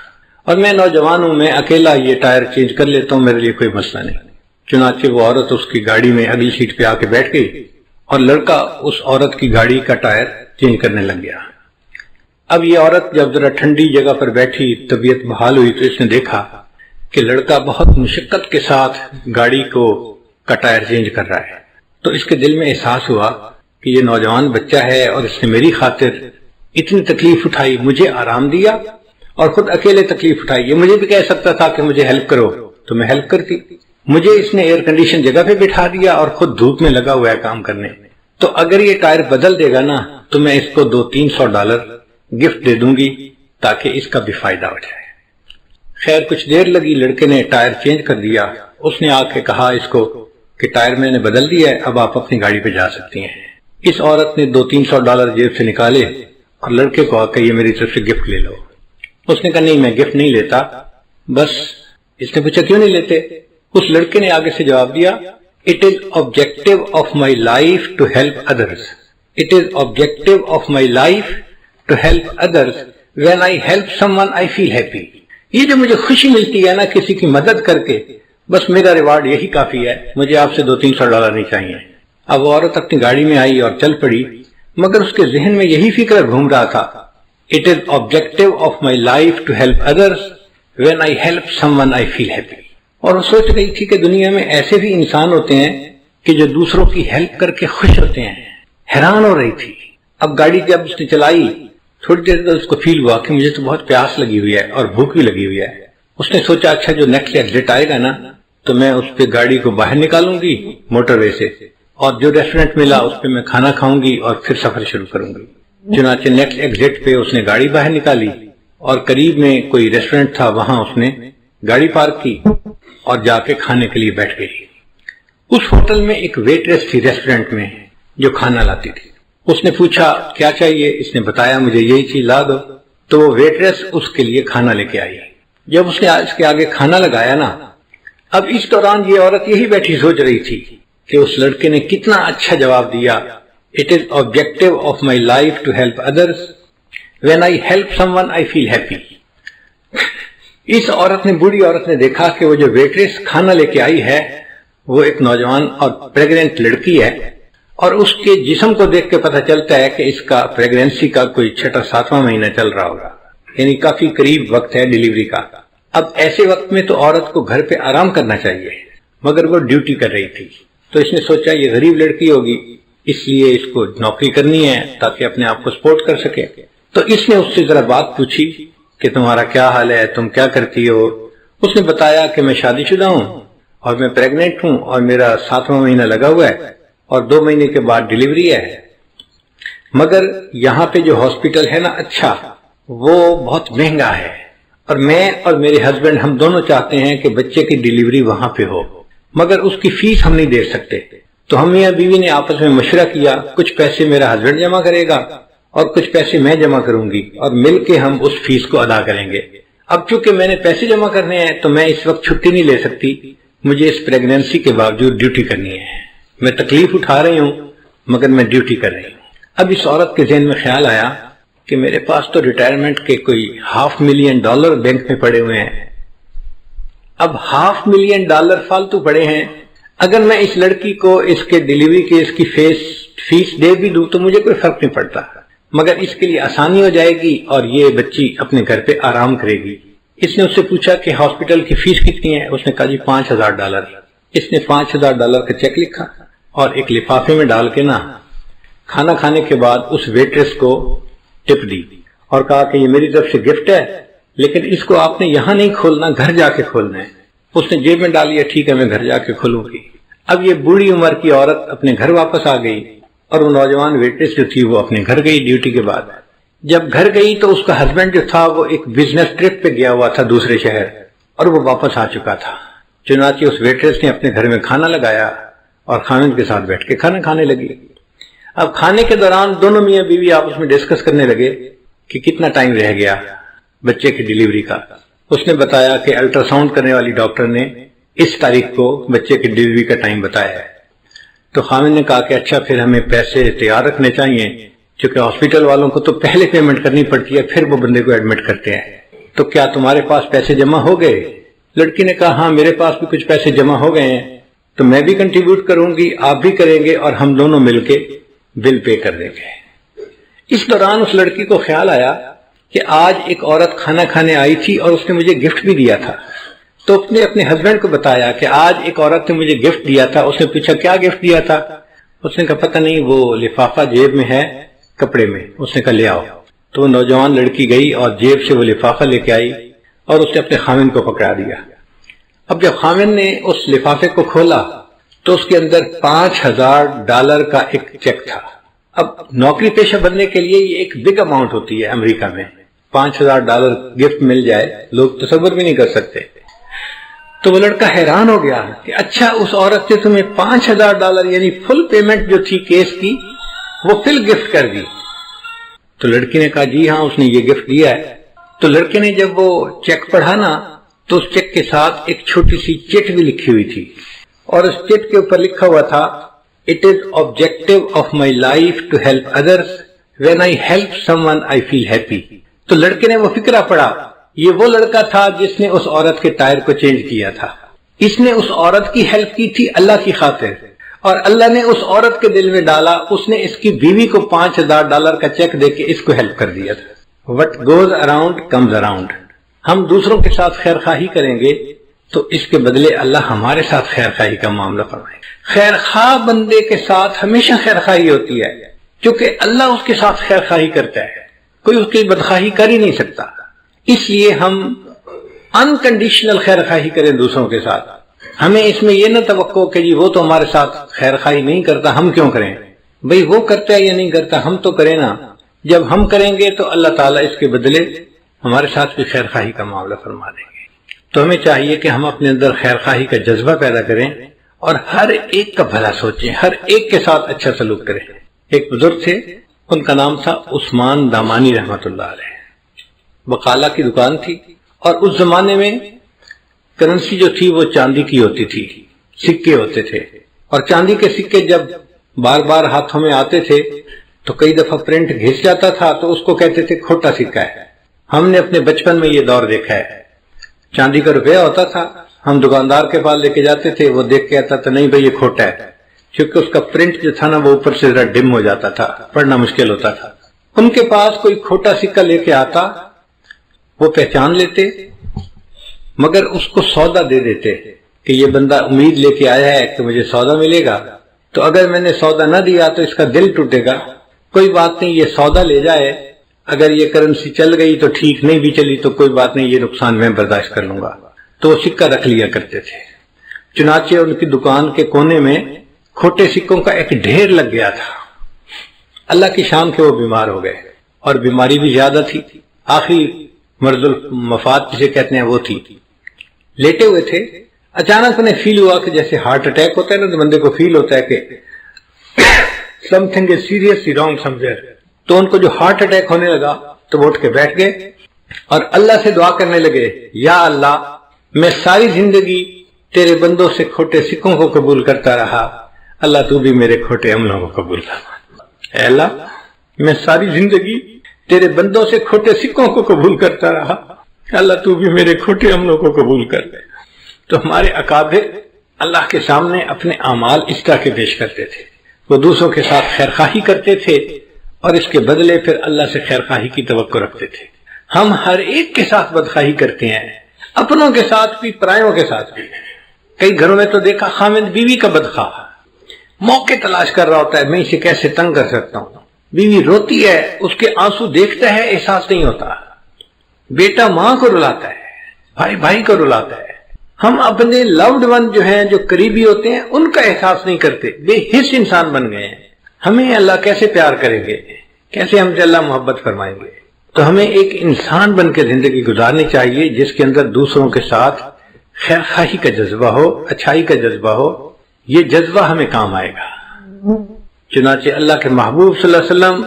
Speaker 1: اور میں نوجوان ہوں، میں اکیلا یہ ٹائر چینج کر لیتا ہوں، میرے لیے کوئی مسئلہ نہیں۔ چنانچہ وہ عورت اس کی گاڑی میں اگلی سیٹ پہ آ کے بیٹھ گئی اور لڑکا اس عورت کی گاڑی کا ٹائر چینج کرنے لگ گیا۔ اب یہ عورت جب ذرا ٹھنڈی جگہ پر بیٹھی، طبیعت بحال ہوئی، تو اس نے دیکھا کہ لڑکا بہت مشقت کے ساتھ گاڑی کا ٹائر چینج کر رہا ہے، تو اس کے دل میں احساس ہوا کہ یہ نوجوان بچہ ہے اور اس نے میری خاطر اتنی تکلیف اٹھائی، مجھے آرام دیا اور خود اکیلے تکلیف اٹھائی۔ یہ مجھے بھی کہہ سکتا تھا کہ مجھے ہیلپ کرو تو میں ہیلپ کرتی، مجھے اس نے ایئر کنڈیشن جگہ پہ بٹھا دیا اور خود دھوپ میں لگا ہوا ہے کام کرنے۔ تو اگر یہ ٹائر بدل دے گا نا تو میں اس کو $200-300 گفٹ دے دوں گی تاکہ اس کا بھی فائدہ ہو جائے۔ خیر کچھ دیر لگی، لڑکے نے ٹائر چینج کر دیا۔ اس نے آ کے کہا اس کو کہ ٹائر میں نے بدل دیا ہے، اب آپ اپنی گاڑی پہ جا سکتی ہیں۔ اس عورت نے $200-300 جیب سے نکالے اور لڑکے کو آ کے یہ میری طرف سے گفٹ لے لو۔ اس نے کہا نہیں میں گفٹ نہیں لیتا۔ بس اس نے پوچھا کیوں نہیں لیتے؟ اس لڑکے نے آگے سے جواب دیا It is objective of my life to help others. It is objective of my life to help others. When I help someone, I feel happy. یہ جو مجھے خوشی ملتی ہے نا کسی کی مدد کر کے، بس میرا ریوارڈ یہی کافی ہے، مجھے آپ سے $200-300 نہیں چاہیے۔ اب وہ عورت اپنی گاڑی میں آئی اور چل پڑی، مگر اس کے ذہن میں یہی فکر گھوم رہا تھا It is objective of my life to help others. When I help someone, I feel happy. اور وہ سوچ رہی تھی کہ دنیا میں ایسے بھی انسان ہوتے ہیں کہ جو دوسروں کی ہیلپ کر کے خوش ہوتے ہیں۔ حیران ہو رہی تھی۔ اب گاڑی جب اس نے چلائی تھوڑی دیر تک اس کو فیل ہوا کہ مجھے تو بہت پیاس لگی ہوئی ہے اور بھوک بھی لگی ہوئی ہے۔ اس نے سوچا اچھا جو نیکسٹ ایگزٹ آئے گا نا تو میں اس پہ گاڑی کو باہر نکالوں گی موٹر وے سے، اور جو ریسٹورینٹ ملا اس پہ میں کھانا کھاؤں گی اور پھر سفر شروع کروں گی۔ چنانچہ نیکسٹ ایگزٹ پہ اس نے گاڑی باہر نکالی اور قریب میں کوئی ریسٹورینٹ تھا، وہاں اس نے گاڑی پارک کی اور جا کے کھانے کے لیے بیٹھ گئی۔ اس ہوٹل میں ایک ویٹریس تھی ریسٹورینٹ میں جو کھانا لاتی تھی۔ اس نے پوچھا کیا چاہیے، اس نے بتایا مجھے یہی چیز لا دو، تو وہ ویٹریس اس کے لیے کھانا لے کے آئی۔ جب اس نے اس کے آگے کھانا لگایا نا، اب اس دوران یہ عورت یہی بیٹھی سوچ رہی تھی کہ اس لڑکے نے کتنا اچھا جواب دیا It is objective of my life to help others. When I help someone, I feel happy. اس عورت نے، بوڑھی عورت نے دیکھا کہ وہ جو ویٹریس کھانا لے کے آئی ہے وہ ایک نوجوان اور پریگننٹ لڑکی ہے، اور اس کے جسم کو دیکھ کے پتہ چلتا ہے کہ اس کا پریگننسی کا کوئی 6واں مہینہ چل رہا ہوگا، یعنی کافی قریب وقت ہے ڈیلیوری کا۔ اب ایسے وقت میں تو عورت کو گھر پہ آرام کرنا چاہیے، مگر وہ ڈیوٹی کر رہی تھی۔ تو اس نے سوچا یہ غریب لڑکی ہوگی، اس لیے اس کو نوکری کرنی ہے تاکہ اپنے آپ کو سپورٹ کر سکے۔ تو اس نے اس سے ذرا بات پوچھی کہ تمہارا کیا حال ہے، تم کیا کرتی ہو؟ اس نے بتایا کہ میں شادی شدہ ہوں اور میں پریگننٹ ہوں اور میرا 7واں مہینہ لگا ہوا ہے اور 2 مہینے کے بعد ڈیلیوری ہے، مگر یہاں پہ جو ہاسپٹل ہے نا اچھا وہ بہت مہنگا ہے، اور میں اور میرے ہسبینڈ ہم دونوں چاہتے ہیں کہ بچے کی ڈیلیوری وہاں پہ ہو، مگر اس کی فیس ہم نہیں دے سکتے۔ تو ہم میاں بیوی نے آپس میں مشورہ کیا، کچھ پیسے میرا ہسبینڈ جمع کرے گا اور کچھ پیسے میں جمع کروں گی، اور مل کے ہم اس فیس کو ادا کریں گے۔ اب چونکہ میں نے پیسے جمع کرنے ہیں تو میں اس وقت چھٹی نہیں لے سکتی، مجھے اس پریگننسی کے باوجود ڈیوٹی کرنی ہے۔ میں تکلیف اٹھا رہی ہوں مگر میں ڈیوٹی کر رہی ہوں۔ اب اس عورت کے ذہن میں خیال آیا کہ میرے پاس تو ریٹائرمنٹ کے کوئی $500,000 بینک میں پڑے ہوئے ہیں، اب $500,000 فالتو پڑے ہیں، اگر میں اس لڑکی کو اس کے ڈیلیوری کے اس کی فیس دے بھی دوں تو مجھے کوئی فرق نہیں پڑتا، مگر اس کے لیے آسانی ہو جائے گی اور یہ بچی اپنے گھر پہ آرام کرے گی۔ اس نے اس سے پوچھا کہ ہاسپٹل کی فیس کتنی ہے؟ اس نے کہا جی $5,000۔ اس نے $5,000 کا چیک لکھا اور ایک لفافے میں ڈال کے نا کھانا کھانے کے بعد اس ویٹریس کو ٹپ دی اور کہا کہ یہ میری طرف سے گفٹ ہے، لیکن اس کو آپ نے یہاں نہیں کھولنا، گھر جا کے کھولنا ہے۔ اس نے جیب میں ڈال لیا، ٹھیک ہے میں گھر جا کے کھولوں گی۔ اب یہ بوڑھی عمر کی عورت اپنے گھر واپس آ گئی اور وہ نوجوان ویٹریس جو تھی وہ اپنے گھر گئی ڈیوٹی کے بعد۔ جب گھر گئی تو اس کا ہسبینڈ جو تھا وہ ایک بزنس ٹرپ پہ گیا ہوا تھا دوسرے شہر، اور وہ واپس آ چکا تھا۔ چنانچہ اس ویٹریس نے اپنے گھر میں کھانا لگایا اور خاوند کے ساتھ بیٹھ کے کھانا کھانے لگی۔ اب کھانے کے دوران دونوں میاں بیوی آپس میں ڈسکس کرنے لگے کہ کتنا ٹائم رہ گیا بچے کی ڈیلیوری کا۔ اس نے بتایا کہ الٹرا ساؤنڈ کرنے والی ڈاکٹر نے اس تاریخ کو بچے کی ڈیلیوری کا ٹائم بتایا ہے۔ تو خاوند نے کہا کہ اچھا پھر ہمیں پیسے تیار رکھنے چاہیے، چونکہ ہاسپٹل والوں کو تو پہلے پیمنٹ کرنی پڑتی ہے پھر وہ بندے کو ایڈمٹ کرتے ہیں، تو کیا تمہارے پاس پیسے جمع ہو گئے؟ لڑکی نے کہا ہاں میرے پاس بھی کچھ پیسے جمع ہو گئے ہیں، تو میں بھی کنٹریبیوٹ کروں گی، آپ بھی کریں گے، اور ہم دونوں مل کے بل پے کر دیں گے۔ اس دوران اس لڑکی کو خیال آیا کہ آج ایک عورت کھانا کھانے آئی تھی اور اس نے مجھے گفٹ بھی دیا تھا، تو اس نے اپنے ہسبینڈ کو بتایا کہ آج ایک عورت نے مجھے گفٹ دیا تھا. اس نے پوچھا کیا گفٹ دیا تھا؟ اس نے کہا پتہ نہیں، وہ لفافہ جیب میں ہے کپڑے میں. اس نے کہا لے آؤ. تو وہ نوجوان لڑکی گئی اور جیب سے وہ لفافہ لے کے آئی اور اس نے اپنے خاوند کو پکڑا دیا. اب جب خاوند نے اس لفافے کو کھولا تو اس کے اندر $5000 کا ایک چیک تھا. اب نوکری پیشہ بننے کے لیے یہ ایک بگ اماؤنٹ ہوتی ہے امریکہ میں. $5000 گفٹ مل جائے لوگ تصور بھی نہیں کر سکتے. تو وہ لڑکا حیران ہو گیا کہ اچھا اس عورت نے تمہیں $5000 یعنی فل پیمنٹ جو تھی کیس کی وہ فل گفٹ کر دی. تو لڑکی نے کہا جی ہاں اس نے یہ گفٹ دیا ہے. تو لڑکے نے جب وہ چیک پڑھا نا تو اس چیک کے ساتھ ایک چھوٹی سی چٹ بھی لکھی ہوئی تھی اور اس چٹ کے اوپر لکھا ہوا تھا It is objective of my life to help others. When I help someone I feel happy. تو لڑکے نے وہ فقرہ پڑھا. یہ وہ لڑکا تھا جس نے اس عورت کے ٹائر کو چینج کیا تھا. اس نے اس عورت کی ہیلپ کی تھی اللہ کی خاطر، اور اللہ نے اس عورت کے دل میں ڈالا، اس نے اس کی بیوی کو $5000 کا چیک دے کے اس کو ہیلپ کر دیا تھا. What goes around comes around. ہم دوسروں کے ساتھ خیر خواہی کریں گے تو اس کے بدلے اللہ ہمارے ساتھ خیر خواہی کا معاملہ فرمائے. خیر خواہ بندے کے ساتھ ہمیشہ خیر خواہی ہوتی ہے کیونکہ اللہ اس کے ساتھ خیر خواہی کرتا ہے، کوئی اس کی بدخواہی کر ہی نہیں سکتا. اس لیے ہم انکنڈیشنل خیر خواہی کریں دوسروں کے ساتھ. ہمیں اس میں یہ نہ توقع کہ جی وہ تو ہمارے ساتھ خیر خواہی نہیں کرتا ہم کیوں کریں. بھئی وہ کرتا ہے یا نہیں کرتا ہم تو کریں نا. جب ہم کریں گے تو اللہ تعالیٰ اس کے بدلے ہمارے ساتھ بھی خیر خواہی کا معاملہ فرما دیں گے. تو ہمیں چاہیے کہ ہم اپنے اندر خیر خواہی کا جذبہ پیدا کریں اور ہر ایک کا بھلا سوچیں، ہر ایک کے ساتھ اچھا سلوک کریں. ایک بزرگ تھے، ان کا نام تھا عثمان دامانی رحمۃ اللہ علیہ. بقالہ کی دکان تھی اور اس زمانے میں کرنسی جو تھی وہ چاندی کی ہوتی تھی، سکے ہوتے تھے. اور چاندی کے سکے جب بار بار ہاتھوں میں آتے تھے تو کئی دفعہ پرنٹ گھس جاتا تھا تو اس کو کہتے تھے کھوٹا سکہ ہے. ہم نے اپنے بچپن میں یہ دور دیکھا ہے. چاندی کا روپیہ ہوتا تھا، ہم دکاندار کے پاس لے کے جاتے تھے، وہ دیکھ کے آتا تھا نہیں بھائی یہ کھوٹا ہے، کیونکہ اس کا پرنٹ جو تھا نا وہ اوپر سے ذرا ڈم ہو جاتا تھا، پڑھنا مشکل ہوتا تھا. ان کے پاس کوئی کھوٹا سکہ لے کے آتا، وہ پہچان لیتے مگر اس کو سودا دے دیتے کہ یہ بندہ امید لے کے آیا ہے کہ مجھے سودا ملے گا، تو اگر میں نے سودا نہ دیا تو اس کا دل ٹوٹے گا. کوئی بات نہیں، یہ سودا لے جائے، اگر یہ کرنسی چل گئی تو ٹھیک، نہیں بھی چلی تو کوئی بات نہیں، یہ نقصان میں برداشت کر لوں گا. تو وہ سکہ رکھ لیا کرتے تھے. چنانچہ ان کی دکان کے کونے میں کھوٹے سکوں کا ایک ڈھیر لگ گیا تھا. اللہ کی شان کے وہ بیمار ہو گئے اور بیماری بھی زیادہ تھی. آخری مرض المفات جسے کہتے ہیں وہ تھی. لیٹے ہوئے تھے، اچانک انہیں فیل ہوا کہ جیسے ہارٹ اٹیک ہوتا ہے نا تو بندے کو فیل ہوتا ہے کہ some thing is seriously wrong some where. تو ان کو جو ہارٹ اٹیک ہونے لگا تو وہ اٹھ کے بیٹھ گئے اور اللہ سے دعا کرنے لگے، یا اللہ میں ساری زندگی تیرے بندوں سے کھوٹے سکوں کو قبول کرتا رہا، اللہ تو بھی میرے کھوٹے عملوں کو قبول فرما. اے اللہ میں ساری زندگی تیرے بندوں سے کھوٹے سکوں کو قبول کرتا رہا، اللہ تو بھی میرے کھوٹے عملوں کو قبول کر لے. تو ہمارے اکابر اللہ کے سامنے اپنے اعمال اس طرح کے پیش کرتے تھے. وہ دوسروں کے ساتھ خیر خواہی کرتے تھے اور اس کے بدلے پھر اللہ سے خیر خواہی کی توقع رکھتے تھے. ہم ہر ایک کے ساتھ بدخواہی کرتے ہیں، اپنوں کے ساتھ بھی پرایوں کے ساتھ بھی. کئی گھروں میں تو دیکھا خاوند بیوی کا بدخواہ موقع تلاش کر رہا ہوتا ہے، میں اسے کیسے تنگ کر سکتا ہوں. بیوی روتی ہے، اس کے آنسو دیکھتا ہے، احساس نہیں ہوتا. بیٹا ماں کو رلاتا ہے، بھائی بھائی کو رلاتا ہے. ہم اپنے لوڈ ون جو ہیں، جو قریبی ہوتے ہیں، ان کا احساس نہیں کرتے، بے حس انسان بن گئے ہیں. ہمیں اللہ کیسے پیار کریں گے، کیسے ہم سے اللہ محبت فرمائیں گے. تو ہمیں ایک انسان بن کے زندگی گزارنی چاہیے جس کے اندر دوسروں کے ساتھ خیر خواہی کا جذبہ ہو، اچھائی کا جذبہ ہو. یہ جذبہ ہمیں کام آئے گا. چنانچہ اللہ کے محبوب صلی اللہ علیہ وسلم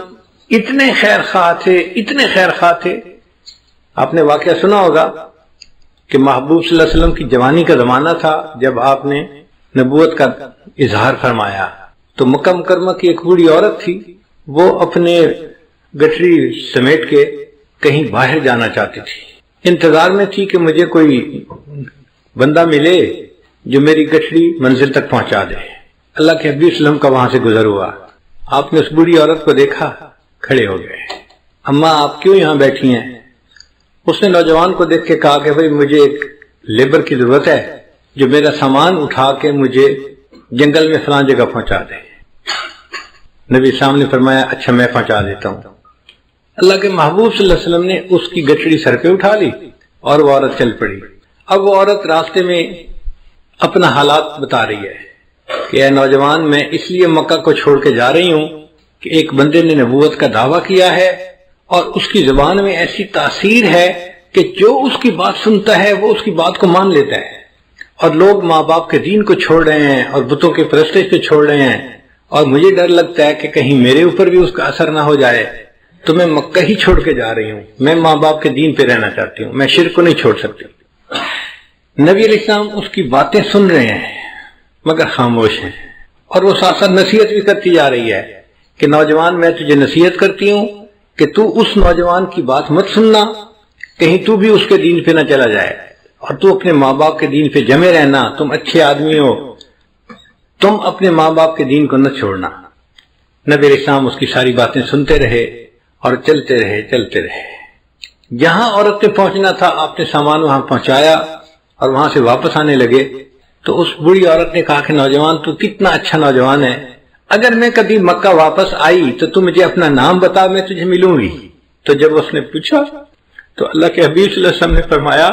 Speaker 1: اتنے خیر خواہ تھے، اتنے خیر خواہ تھے. آپ نے واقعہ سنا ہوگا کہ محبوب صلی اللہ علیہ وسلم کی جوانی کا زمانہ تھا جب آپ نے نبوت کا اظہار فرمایا. تو مکہ مکرمہ کی ایک بوڑھی عورت تھی، وہ اپنے گٹری سمیٹ کے کہیں باہر جانا چاہتی تھی. انتظار میں تھی کہ مجھے کوئی بندہ ملے جو میری گٹری منزل تک پہنچا دے. اللہ کے حبیب صلی اللہ علیہ وسلم کا وہاں سے گزر ہوا. آپ نے اس بوڑھی عورت کو دیکھا، کھڑے ہو گئے. اماں آپ کیوں یہاں بیٹھی ہیں؟ اس نے نوجوان کو دیکھ کے کہا کہ بھئی مجھے ایک لیبر کی ضرورت ہے جو میرا سامان اٹھا کے مجھے جنگل میں فلاں جگہ پہنچا دے۔ نبی صاحب نے فرمایا اچھا میں پہنچا دیتا ہوں۔ اللہ کے محبوب صلی اللہ علیہ وسلم نے اس کی گٹھڑی سر پہ اٹھا لی اور وہ عورت چل پڑی۔ اب وہ عورت راستے میں اپنا حالات بتا رہی ہے کہ اے نوجوان، میں اس لیے مکہ کو چھوڑ کے جا رہی ہوں کہ ایک بندے نے نبوت کا دعویٰ کیا ہے اور اس کی زبان میں ایسی تاثیر ہے کہ جو اس کی بات سنتا ہے وہ اس کی بات کو مان لیتا ہے، اور لوگ ماں باپ کے دین کو چھوڑ رہے ہیں اور بتوں کے پرستش پہ چھوڑ رہے ہیں، اور مجھے ڈر لگتا ہے کہ کہیں میرے اوپر بھی اس کا اثر نہ ہو جائے، تو میں مکہ ہی چھوڑ کے جا رہی ہوں۔ میں ماں باپ کے دین پہ رہنا چاہتی ہوں، میں شرک کو نہیں چھوڑ سکتی۔ نبی علیہ السلام اس کی باتیں سن رہے ہیں مگر خاموش ہیں، اور وہ ساتھ ساتھ نصیحت بھی کرتی جا رہی ہے کہ نوجوان، میں تجھے نصیحت کرتی ہوں کہ تو اس نوجوان کی بات مت سننا، کہیں تو بھی اس کے دین پہ نہ چلا جائے، اور تو اپنے ماں باپ کے دین پہ جمے رہنا، تم اچھے آدمی ہو، تم اپنے ماں باپ کے دین کو نہ چھوڑنا۔ نبی علیہ السلام اس کی ساری باتیں سنتے رہے اور چلتے رہے۔ جہاں عورت نے پہنچنا تھا آپ نے سامان وہاں پہنچایا اور وہاں سے واپس آنے لگے تو اس بڑی عورت نے کہا کہ نوجوان، تو کتنا اچھا نوجوان ہے، اگر میں کبھی مکہ واپس آئی تو تم مجھے اپنا نام بتا، میں تجھے ملوں گی۔ تو جب اس نے پوچھا تو اللہ کے حبیب صلی اللہ علیہ وسلم نے فرمایا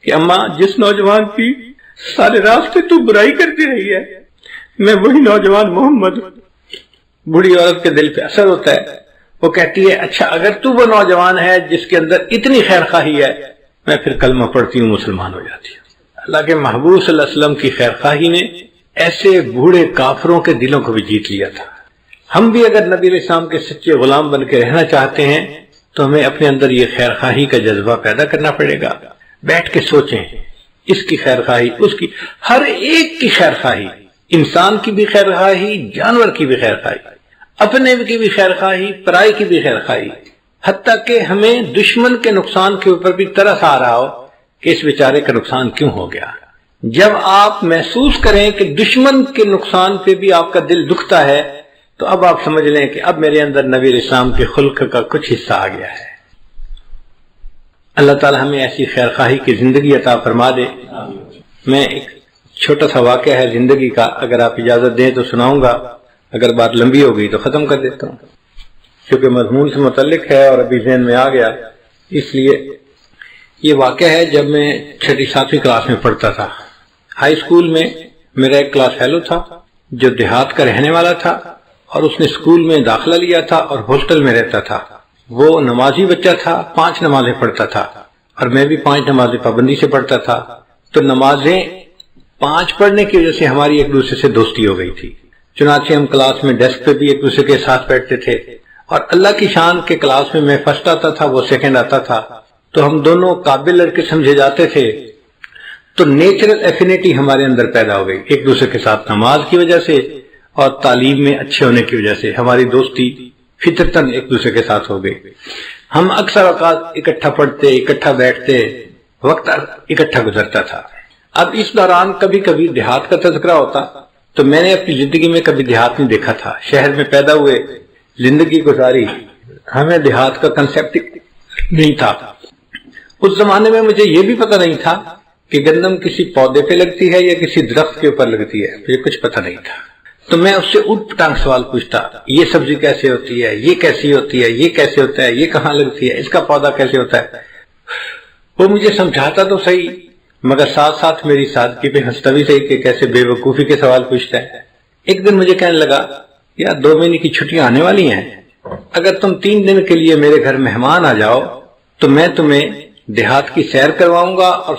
Speaker 1: کہ اماں، جس نوجوان کی سارے راستے تو برائی کرتی رہی ہے، میں وہی نوجوان محمد۔ بڑی عورت کے دل پہ اثر ہوتا ہے، وہ کہتی ہے اچھا اگر تو وہ نوجوان ہے جس کے اندر اتنی خیر خواہی ہے، میں پھر کلمہ پڑھتی ہوں، مسلمان ہو جاتی ہوں۔ اللہ کے محبوب صلی اللہ علیہ وسلم کی خیر خواہی نے ایسے بوڑھے کافروں کے دلوں کو بھی جیت لیا تھا۔ ہم بھی اگر نبی علیہ السلام کے سچے غلام بن کے رہنا چاہتے ہیں تو ہمیں اپنے اندر یہ خیر خواہی کا جذبہ پیدا کرنا پڑے گا۔ بیٹھ کے سوچیں، اس کی خیر خواہی، اس کی، ہر ایک کی خیر خواہی، انسان کی بھی خیر خواہی، جانور کی بھی خیر خواہی، اپنے کی بھی خیر خواہی، پرائی کی بھی خیر خواہی، حتیٰ کہ ہمیں دشمن کے نقصان کے اوپر بھی ترس آ رہا ہو کہ اس بیچارے کا نقصان کیوں ہو گیا۔ جب آپ محسوس کریں کہ دشمن کے نقصان پہ بھی آپ کا دل دکھتا ہے تو اب آپ سمجھ لیں کہ اب میرے اندر نبی علیہ السلام کے خلق کا کچھ حصہ آ گیا ہے۔ اللہ تعالی ہمیں ایسی خیر خواہی کی زندگی عطا فرما دے۔ میں ایک چھوٹا سا واقعہ ہے زندگی کا، اگر آپ اجازت دیں تو سناؤں گا، اگر بات لمبی ہو گئی تو ختم کر دیتا ہوں، کیونکہ مضمون سے متعلق ہے اور ابھی ذہن میں آ گیا۔ اس لیے یہ واقعہ ہے جب میں 6ٹھی 7ویں کلاس میں پڑھتا تھا۔ ہائی اسکول میں میرا ایک کلاس فیلو تھا جو دیہات کا رہنے والا تھا، اور اس نے اسکول میں داخلہ لیا تھا اور ہاسٹل میں رہتا تھا۔ وہ نمازی بچہ تھا، 5 نمازیں پڑھتا تھا، اور میں بھی 5 نمازیں پابندی سے پڑھتا تھا۔ تو نمازیں 5 پڑھنے کی وجہ سے ہماری ایک دوسرے سے دوستی ہو گئی تھی، چنانچہ ہم کلاس میں ڈیسک پہ بھی ایک دوسرے کے ساتھ بیٹھتے تھے، اور اللہ کی شان کے کلاس میں فرسٹ آتا تھا، وہ سیکنڈ آتا تھا، تو ہم دونوں قابل لڑکے سمجھے جاتے تھے۔ تو نیچرل ایفینٹی ہمارے اندر پیدا ہو گئی ایک دوسرے کے ساتھ، نماز کی وجہ سے اور تعلیم میں اچھے ہونے کی وجہ سے ہماری دوستی فطرتاً ایک دوسرے کے ساتھ ہو گئی۔ ہم اکثر اوقات اکٹھا پڑھتے، اکٹھا بیٹھتے، وقت اکٹھا گزرتا تھا۔ اب اس دوران کبھی کبھی دیہات کا تذکرہ ہوتا، تو میں نے اپنی زندگی میں کبھی دیہات نہیں دیکھا تھا، شہر میں پیدا ہوئے، زندگی گزاری، ہمیں دیہات کا کنسیپٹ نہیں تھا۔ اس زمانے میں مجھے یہ بھی پتہ نہیں تھا کہ گندم کسی پودے پہ لگتی ہے یا کسی درخت کے اوپر لگتی ہے، مجھے کچھ پتہ نہیں تھا۔ تو میں اس سے اٹ پٹانگ سوال پوچھتا، یہ سبزی کیسے ہوتی ہے، یہ کیسی ہوتی ہے، یہ کیسے ہوتا ہے، یہ کہاں لگتی ہے، اس کا پودا کیسے ہوتا ہے۔ وہ مجھے سمجھاتا تو صحیح، مگر ساتھ ساتھ میری سادگی پہ ہنستا بھی صحیح کہ کیسے بے وقوفی کے سوال پوچھتا ہے۔ ایک دن مجھے کہنے لگا، یار 2 مہینے کی چھٹیاں آنے والی ہیں، اگر تم 3 دن کے لیے میرے گھر مہمان آ جاؤ تو میں تمہیں دیہات کی سیر کرواؤں گا اور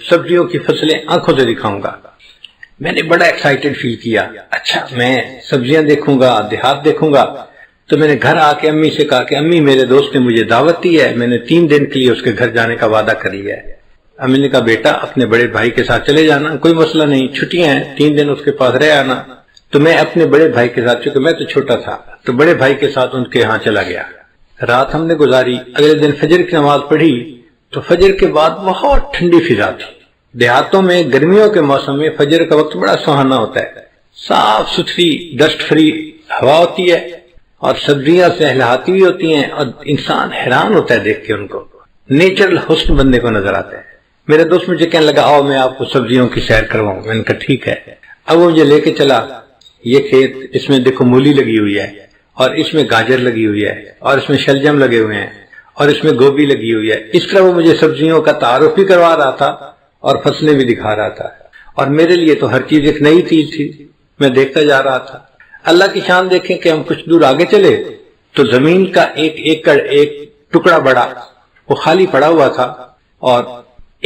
Speaker 1: سبزیوں کی فصلیں آنکھوں سے دکھاؤں گا۔ میں نے بڑا ایکسائٹڈ فیل کیا، اچھا میں سبزیاں دیکھوں گا، دیہات دیکھوں گا۔ تو میں نے گھر آ کے امی سے کہا کہ امی میرے دوست نے مجھے دعوت دی ہے، میں نے 3 دن کے لیے اس کے گھر جانے کا وعدہ کر لیا ہے۔ امی نے کہا بیٹا اپنے بڑے بھائی کے ساتھ چلے جانا، کوئی مسئلہ نہیں، چھٹیاں ہیں، 3 دن اس کے پاس رہ آنا۔ تو میں اپنے بڑے بھائی کے ساتھ، چونکہ میں تو چھوٹا تھا تو بڑے بھائی کے ساتھ ان کے ہاں چلا گیا۔ رات ہم نے گزاری، اگلے دن فجر کی نماز پڑھی تو فجر کے بعد بہت ٹھنڈی فضا تھی۔ دیہاتوں میں گرمیوں کے موسم میں فجر کا وقت بڑا سہانا ہوتا ہے، صاف ستھری ڈسٹ فری ہوا ہوتی ہے اور سبزیاں سہلہاتی ہوئی ہوتی ہیں، اور انسان حیران ہوتا ہے دیکھ کے ان کو، نیچرل حسن بندے کو نظر آتا ہے۔ میرا دوست مجھے کہنے لگا آؤ میں آپ کو سبزیوں کی سیر کرواؤں. میں نے کہا ٹھیک ہے. اب وہ مجھے لے کے چلا. یہ کھیت، اس میں دیکھو مولی لگی ہوئی ہے، اور اس میں گاجر لگی ہوئی ہے، اور اس میں شلجم لگے ہوئے ہیں، اور اس میں گوبھی لگی ہوئی ہے. اس طرح وہ مجھے سبزیوں کا تعارف بھی کروا رہا تھا اور فصلیں بھی دکھا رہا تھا. اور میرے لیے تو ہر چیز ایک نئی چیز تھی، میں دیکھتا جا رہا تھا. اللہ کی شان دیکھیں کہ ہم کچھ دور آگے چلے تو زمین کا 1 ایکڑ ایک ٹکڑا بڑا وہ خالی پڑا ہوا تھا، اور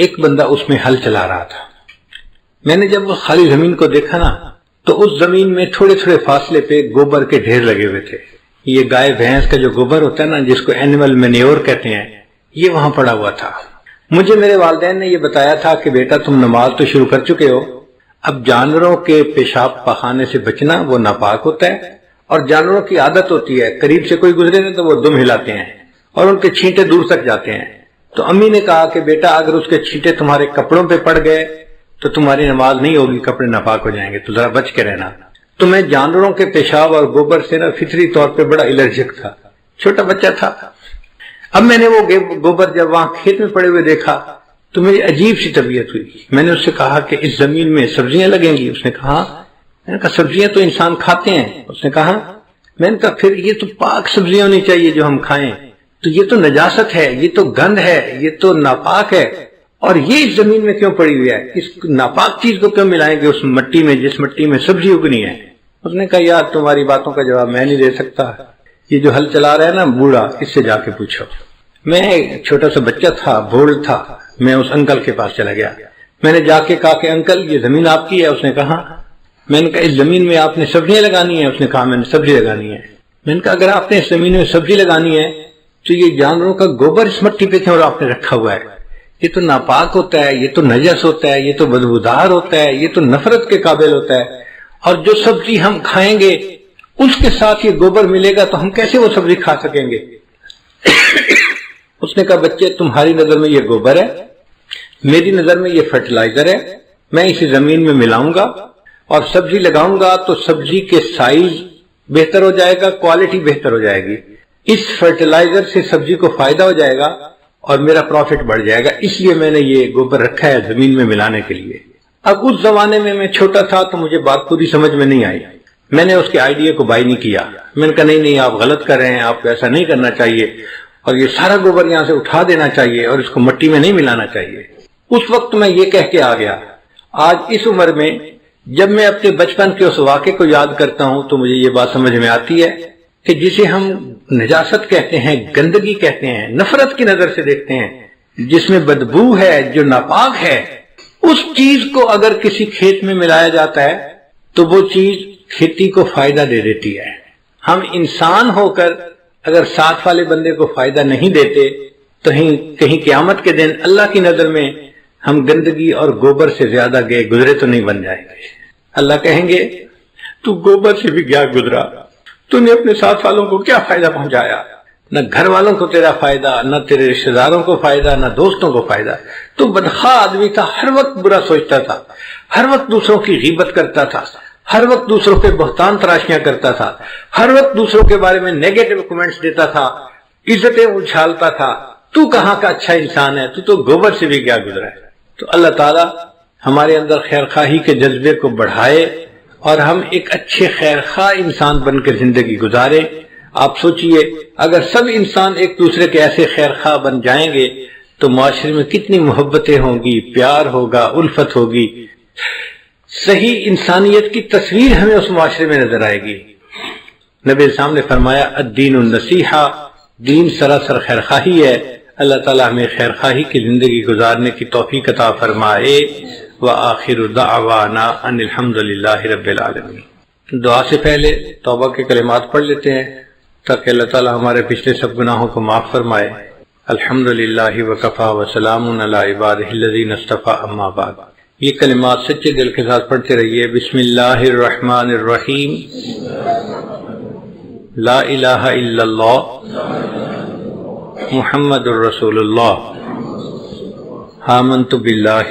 Speaker 1: ایک بندہ اس میں ہل چلا رہا تھا. میں نے جب وہ خالی زمین کو دیکھا نا تو اس زمین میں تھوڑے تھوڑے فاصلے پہ گوبر کے ڈھیر لگے ہوئے تھے. یہ گائے بھینس کا جو گوبر ہوتا ہے نا، جس کو اینیمل مینیور کہتے ہیں، یہ وہاں پڑا ہوا تھا. مجھے میرے والدین نے یہ بتایا تھا کہ بیٹا تم نماز تو شروع کر چکے ہو، اب جانوروں کے پیشاب پخانے سے بچنا وہ ناپاک ہوتا ہے، اور جانوروں کی عادت ہوتی ہے قریب سے کوئی گزرے نا تو وہ دم ہلاتے ہیں اور ان کے چھینٹے دور تک جاتے ہیں. تو امی نے کہا کہ بیٹا اگر اس کے چھینٹے تمہارے کپڑوں پہ پڑ گئے تو تمہاری نماز نہیں ہوگی، کپڑے ناپاک ہو جائیں گے، تو ذرا بچ کے رہنا. تو میں جانوروں کے پیشاب اور گوبر سے نا فطری طور پہ بڑا الرجک تھا، چھوٹا بچہ تھا. اب میں نے وہ گوبر جب وہاں کھیت میں پڑے ہوئے دیکھا تو میری عجیب سی طبیعت ہوئی. میں نے اس سے کہا کہ اس زمین میں سبزیاں لگیں گی؟ اس نے کہا. میں نے کہا سبزیاں تو انسان کھاتے ہیں. اس نے کہا. میں نے کہا پھر یہ تو پاک سبزیاں ہونی چاہیے جو ہم کھائیں، تو یہ تو نجاست ہے، یہ تو گند ہے، یہ تو ناپاک ہے، اور یہ اس زمین میں کیوں پڑی ہوئی ہے؟ اس ناپاک چیز کو کیوں ملائیں گے اس مٹی میں جس مٹی میں سبزی اگنی ہے؟ اس نے کہا یار تمہاری باتوں کا جواب میں نہیں دے سکتا، یہ جو ہل چلا رہا ہے نا بوڑھا، اس سے جا کے پوچھو. میں چھوٹا سا بچہ تھا، بھول تھا. میں اس انکل کے پاس چلا گیا. میں نے جا کے کہا کہ انکل یہ زمین آپ کی ہے؟ اس نے کہا. میں نے کہا اس زمین میں آپ نے سبزیاں لگانی ہیں؟ اس نے کہا میں نے سبزی لگانی ہے. میں نے کہا اگر آپ نے اس زمین میں سبزی لگانی ہے تو یہ جانوروں کا گوبر اس مٹی پہ کیوں آپ نے رکھا ہوا ہے؟ یہ تو ناپاک ہوتا ہے، یہ تو نجس ہوتا ہے، یہ تو بدبودار ہوتا ہے، یہ تو نفرت کے قابل ہوتا ہے، اور جو سبزی ہم کھائیں گے اس کے ساتھ یہ گوبر ملے گا تو ہم کیسے وہ سبزی کھا سکیں گے؟ اس نے کہا بچے تمہاری نظر میں یہ گوبر ہے، میری نظر میں یہ فرٹیلائزر ہے. میں اسے زمین میں ملاؤں گا اور سبزی لگاؤں گا تو سبزی کے سائز بہتر ہو جائے گا، کوالٹی بہتر ہو جائے گی. اس فرٹیلائزر سے سبزی کو فائدہ ہو جائے گا اور میرا پروفٹ بڑھ جائے گا، اس لیے میں نے یہ گوبر رکھا ہے زمین میں ملانے کے لیے. اب اس زمانے میں چھوٹا تھا تو مجھے بات پوری سمجھ میں نہیں آئی. میں نے اس کے آئیڈیا کو بائی نہیں کیا. میں نے کہا نہیں آپ غلط کر رہے ہیں، آپ کو ایسا نہیں کرنا چاہیے، اور یہ سارا گوبر یہاں سے اٹھا دینا چاہیے اور اس کو مٹی میں نہیں ملانا چاہیے. اس وقت میں یہ کہہ کے آ گیا. آج اس عمر میں جب میں اپنے بچپن کے اس واقعے کو یاد کرتا ہوں تو مجھے یہ بات سمجھ میں آتی ہے کہ جسے ہم نجاست کہتے ہیں، گندگی کہتے ہیں، نفرت کی نظر سے دیکھتے ہیں، جس میں بدبو ہے، جو ناپاک ہے، اس چیز کو اگر کسی کھیت میں ملایا جاتا ہے تو وہ چیز کھیتی کو فائدہ دے دیتی ہے. ہم انسان ہو کر اگر ساتھ والے بندے کو فائدہ نہیں دیتے تو کہیں قیامت کے دن اللہ کی نظر میں ہم گندگی اور گوبر سے زیادہ گئے گزرے تو نہیں بن جائیں گے. اللہ کہیں گے تو گوبر سے بھی کیا گزرا، تو نے اپنے ساتھ والوں کو کیا فائدہ پہنچایا؟ نہ گھر والوں کو تیرا فائدہ، نہ تیرے رشتہ داروں کو فائدہ، نہ دوستوں کو فائدہ. تو بدخواہ آدمی تھا، ہر وقت برا سوچتا تھا، ہر وقت دوسروں کی غیبت کرتا تھا، ہر وقت دوسروں پہ بہتان تراشیاں کرتا تھا، ہر وقت دوسروں کے بارے میں نیگیٹو کمنٹس دیتا تھا، عزتیں اچھالتا تھا. تو کہاں کا اچھا انسان ہے؟ تو گوبر سے بھی کیا گزرا ہے. تو اللہ تعالی ہمارے اندر خیرخواہی کے جذبے کو بڑھائے اور ہم ایک اچھے خیرخواہ انسان بن کر زندگی گزارے. آپ سوچئے اگر سب انسان ایک دوسرے کے ایسے خیرخواہ بن جائیں گے تو معاشرے میں کتنی محبتیں ہوں گی، پیار ہوگا، الفت ہوگی. صحیح انسانیت کی تصویر ہمیں اس معاشرے میں نظر آئے گی. نبی اسلام نے فرمایا الدین النصیحہ، دین سراسر خیرخواہی ہے. اللہ تعالیٰ ہمیں خیرخواہی کی زندگی گزارنے کی توفیق عطا فرمائے. وآخر دعوانا ان الحمدللہ رب العالمین. دعا سے پہلے توبہ کے کلمات پڑھ لیتے ہیں تاکہ اللہ تعالیٰ ہمارے پچھلے سب گناہوں کو معاف فرمائے. الحمدللہ وکفی وسلام علی عبادہ الذین اصطفی اما بعد. یہ کلمات سچے دل کے ساتھ پڑھتے رہیے. بسم اللہ الرحمن الرحیم. لا الہ الا اللہ محمد الرسول اللہ. آمنت باللہ